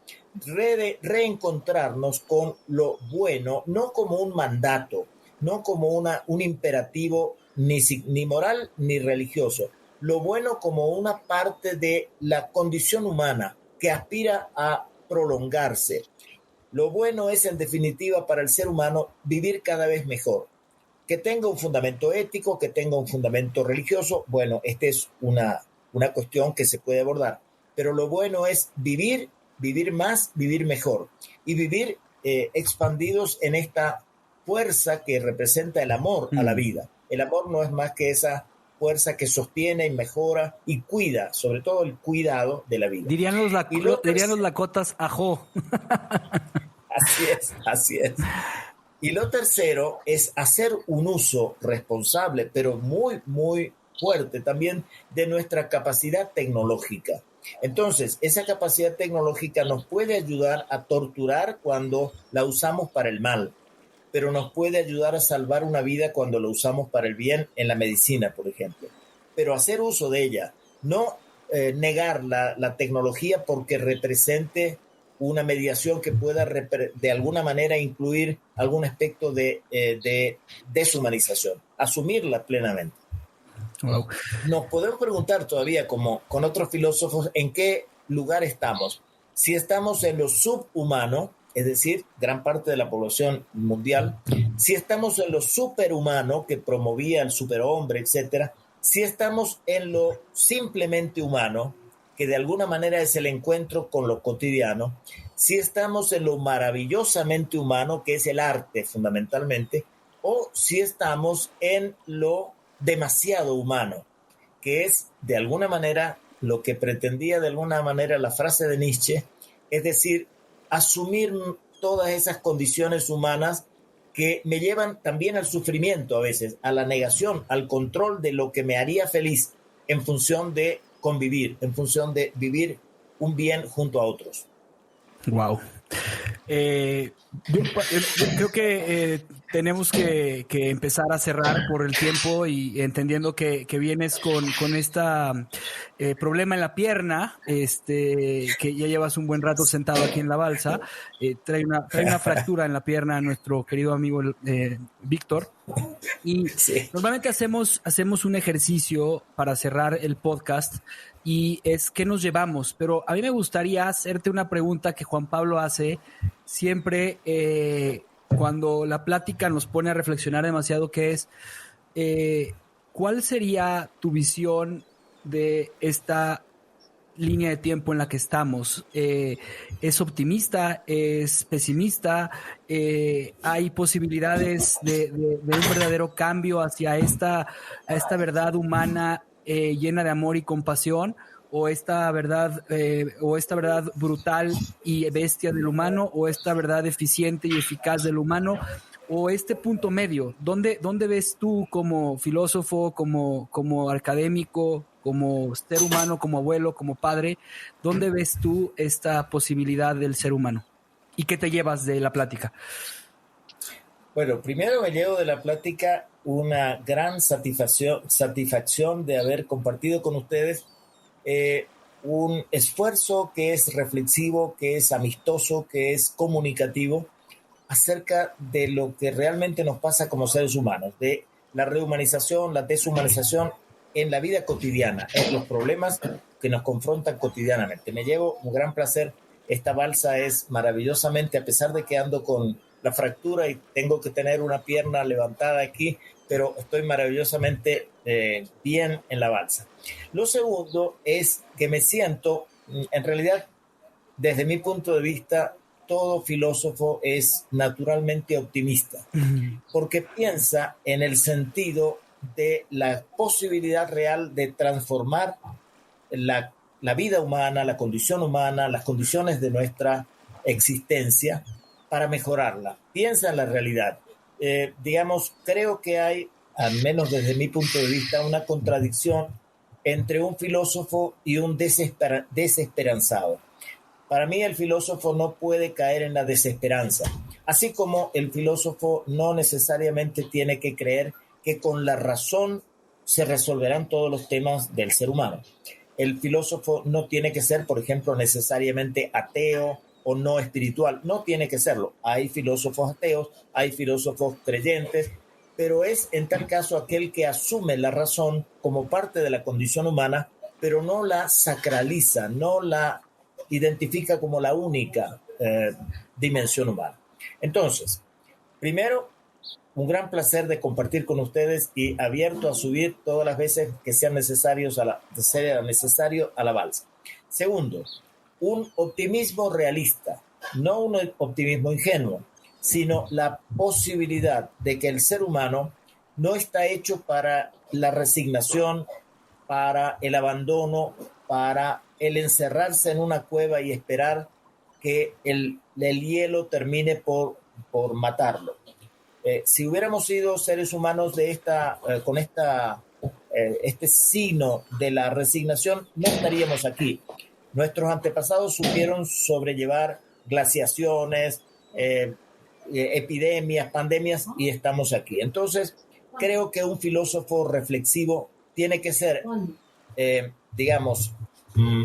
Reencontrarnos con lo bueno, no como un mandato, no como un imperativo ni moral ni religioso, lo bueno como una parte de la condición humana que aspira a prolongarse. Lo bueno es, en definitiva, para el ser humano vivir cada vez mejor. Que tenga un fundamento ético, que tenga un fundamento religioso, bueno, esta es una cuestión que se puede abordar. Pero lo bueno es vivir más, vivir mejor y vivir expandidos en esta fuerza que representa el amor a la vida. El amor no es más que esa fuerza que sostiene y mejora y cuida, sobre todo el cuidado de la vida. Dirían los lakotas, ajo. Así es. Y lo tercero es hacer un uso responsable, pero muy, muy fuerte también de nuestra capacidad tecnológica. Entonces, esa capacidad tecnológica nos puede ayudar a torturar cuando la usamos para el mal, pero nos puede ayudar a salvar una vida cuando la usamos para el bien en la medicina, por ejemplo. Pero hacer uso de ella, no negar la tecnología porque represente una mediación que pueda de alguna manera incluir algún aspecto de deshumanización, asumirla plenamente. Wow. Nos podemos preguntar todavía, como con otros filósofos, en qué lugar estamos. Si estamos en lo subhumano, es decir, gran parte de la población mundial, si estamos en lo superhumano, que promovía el superhombre, etcétera, si estamos en lo simplemente humano, que de alguna manera es el encuentro con lo cotidiano, si estamos en lo maravillosamente humano, que es el arte fundamentalmente, o si estamos en lo demasiado humano, que es de alguna manera lo que pretendía de alguna manera la frase de Nietzsche, es decir, asumir todas esas condiciones humanas que me llevan también al sufrimiento a veces, a la negación, al control de lo que me haría feliz en función de convivir, en función de vivir un bien junto a otros. Wow. Yo creo que tenemos que empezar a cerrar por el tiempo y entendiendo que vienes con esta problema en la pierna, que ya llevas un buen rato sentado aquí en la balsa, trae una fractura en la pierna a nuestro querido amigo Víctor. Y Sí. normalmente hacemos un ejercicio para cerrar el podcast y es ¿qué nos llevamos? Pero a mí me gustaría hacerte una pregunta que Juan Pablo hace siempre cuando la plática nos pone a reflexionar demasiado, que es ¿cuál sería tu visión de esta línea de tiempo en la que estamos? ¿Es optimista? ¿Es pesimista? ¿Hay posibilidades de un verdadero cambio hacia esta verdad humana llena de amor y compasión? ¿O esta verdad brutal y bestia del humano? ¿O esta verdad eficiente y eficaz del humano? ¿O este punto medio? ¿Dónde ves tú como filósofo, como académico, como ser humano, como abuelo, como padre, dónde ves tú esta posibilidad del ser humano? ¿Y qué te llevas de la plática? Bueno, primero me llevo de la plática una gran satisfacción de haber compartido con ustedes un esfuerzo que es reflexivo, que es amistoso, que es comunicativo acerca de lo que realmente nos pasa como seres humanos, de la rehumanización, la deshumanización en la vida cotidiana, en los problemas que nos confrontan cotidianamente. Me llevo un gran placer. Esta balsa es maravillosamente, a pesar de que ando con la fractura y tengo que tener una pierna levantada aquí, pero estoy maravillosamente bien en la balsa. Lo segundo es que me siento, en realidad, desde mi punto de vista, todo filósofo es naturalmente optimista, porque piensa en el sentido de la posibilidad real de transformar la vida humana, la condición humana, las condiciones de nuestra existencia para mejorarla. Piensa en la realidad. Digamos, creo que hay, al menos desde mi punto de vista, una contradicción entre un filósofo y un desesperanzado. Para mí el filósofo no puede caer en la desesperanza, así como el filósofo no necesariamente tiene que creer que con la razón se resolverán todos los temas del ser humano. El filósofo no tiene que ser, por ejemplo, necesariamente ateo o no espiritual, no tiene que serlo. Hay filósofos ateos, hay filósofos creyentes, pero es en tal caso aquel que asume la razón como parte de la condición humana, pero no la sacraliza, no la identifica como la única dimensión humana. Entonces, primero, un gran placer de compartir con ustedes y abierto a subir todas las veces que sea necesario a la balsa. Segundo, un optimismo realista, no un optimismo ingenuo, sino la posibilidad de que el ser humano no está hecho para la resignación, para el abandono, para el encerrarse en una cueva y esperar que el hielo termine por matarlo. Si hubiéramos sido seres humanos con este signo de la resignación, no estaríamos aquí. Nuestros antepasados supieron sobrellevar glaciaciones, epidemias, pandemias, y estamos aquí. Entonces, creo que un filósofo reflexivo tiene que ser, digamos,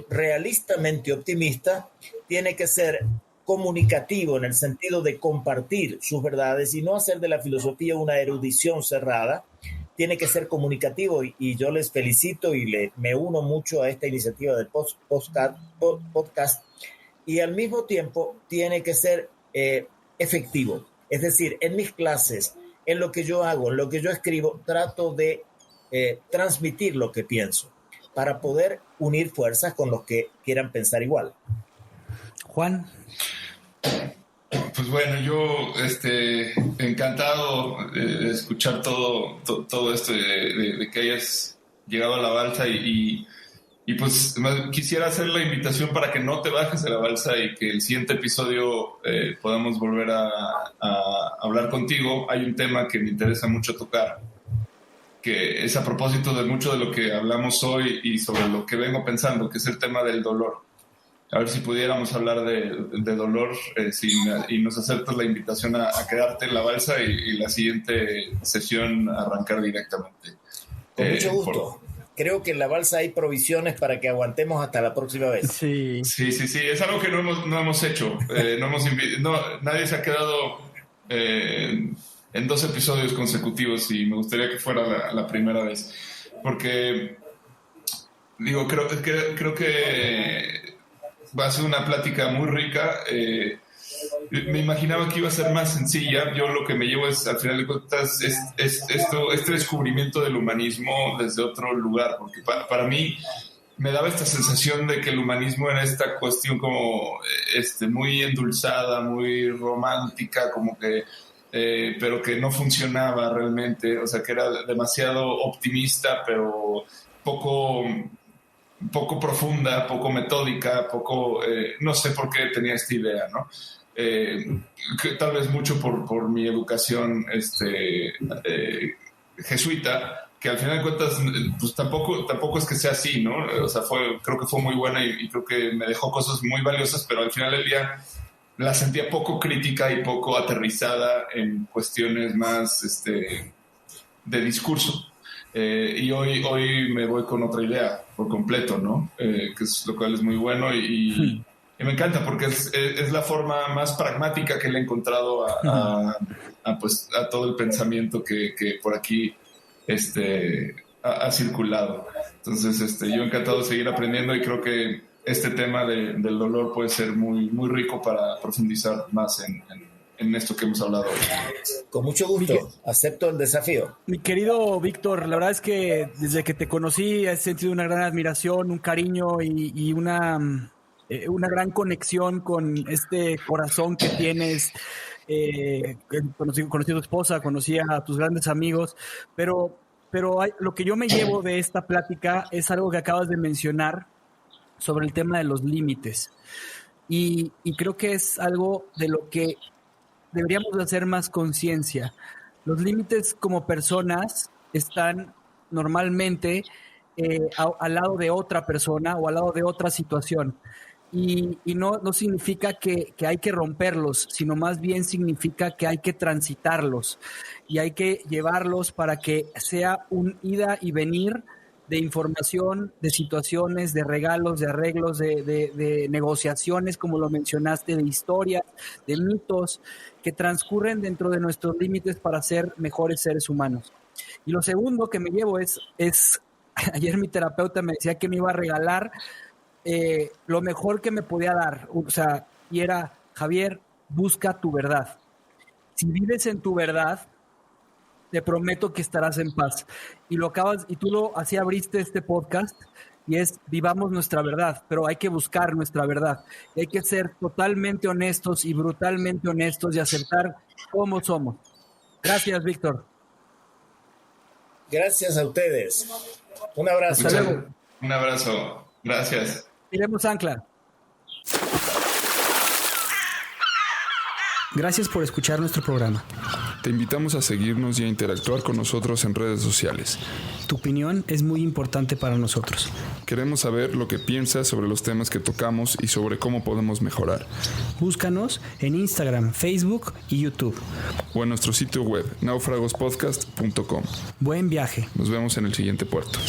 realistamente optimista, tiene que ser comunicativo en el sentido de compartir sus verdades y no hacer de la filosofía una erudición cerrada. Tiene que ser comunicativo y yo les felicito y me uno mucho a esta iniciativa del podcast, y al mismo tiempo tiene que ser efectivo. Es decir, en mis clases, en lo que yo hago, en lo que yo escribo, trato de transmitir lo que pienso para poder unir fuerzas con los que quieran pensar igual. Juan. Pues bueno, yo encantado de escuchar todo esto de que hayas llegado a la balsa y pues quisiera hacer la invitación para que no te bajes de la balsa y que el siguiente episodio podamos volver a hablar contigo. Hay un tema que me interesa mucho tocar, que es a propósito de mucho de lo que hablamos hoy y sobre lo que vengo pensando, que es el tema del dolor. a ver si pudiéramos hablar de dolor y nos aceptas la invitación a quedarte en la balsa y la siguiente sesión arrancar directamente. Con mucho gusto. Creo que en la balsa hay provisiones para que aguantemos hasta la próxima vez. Sí. Es algo que no hemos hecho. Nadie se ha quedado en 2 episodios consecutivos y me gustaría que fuera la primera vez. Porque, creo que va a ser una plática muy rica. Me imaginaba que iba a ser más sencilla. Yo lo que me llevo es, al final de cuentas, este descubrimiento del humanismo desde otro lugar, porque para mí me daba esta sensación de que el humanismo era esta cuestión como muy endulzada, muy romántica, como que pero que no funcionaba realmente, o sea, que era demasiado optimista, pero poco profunda, poco metódica, no sé por qué tenía esta idea, ¿no? Que tal vez mucho por mi educación jesuita, que al final de cuentas pues tampoco es que sea así, ¿no? O sea, creo que fue muy buena y creo que me dejó cosas muy valiosas, pero al final del día la sentía poco crítica y poco aterrizada en cuestiones más de discurso. Y hoy me voy con otra idea por completo, ¿no? Que es lo cual es muy bueno y me encanta porque es la forma más pragmática que le he encontrado a todo el pensamiento que por aquí ha circulado. Entonces, yo encantado de seguir aprendiendo y creo que este tema del dolor puede ser muy, muy rico para profundizar más en esto que hemos hablado hoy. Con mucho gusto, acepto el desafío. Mi querido Víctor, la verdad es que desde que te conocí he sentido una gran admiración, un cariño y una gran conexión con este corazón que tienes. Conocí a tu esposa, conocí a tus grandes amigos, pero lo que yo me llevo de esta plática es algo que acabas de mencionar sobre el tema de los límites. Y creo que es algo de lo que deberíamos hacer más conciencia. Los límites como personas están normalmente al lado de otra persona o al lado de otra situación. Y no significa que hay que romperlos, sino más bien significa que hay que transitarlos y hay que llevarlos para que sea un ida y venir de información, de situaciones, de regalos, de arreglos, de negociaciones, como lo mencionaste, de historias, de mitos que transcurren dentro de nuestros límites para ser mejores seres humanos. Y lo segundo que me llevo es ayer mi terapeuta me decía que me iba a regalar lo mejor que me podía dar, o sea, y era: Javier, busca tu verdad. Si vives en tu verdad, te prometo que estarás en paz. Y así abriste este podcast, y es: vivamos nuestra verdad, pero hay que buscar nuestra verdad. Y hay que ser totalmente honestos y brutalmente honestos y aceptar cómo somos. Gracias, Víctor. Gracias a ustedes. Un abrazo. Hasta luego. Un abrazo. Gracias. Tiremos ancla. Gracias por escuchar nuestro programa. Te invitamos a seguirnos y a interactuar con nosotros en redes sociales. Tu opinión es muy importante para nosotros. Queremos saber lo que piensas sobre los temas que tocamos y sobre cómo podemos mejorar. Búscanos en Instagram, Facebook y YouTube. O en nuestro sitio web, naufragospodcast.com. Buen viaje. Nos vemos en el siguiente puerto.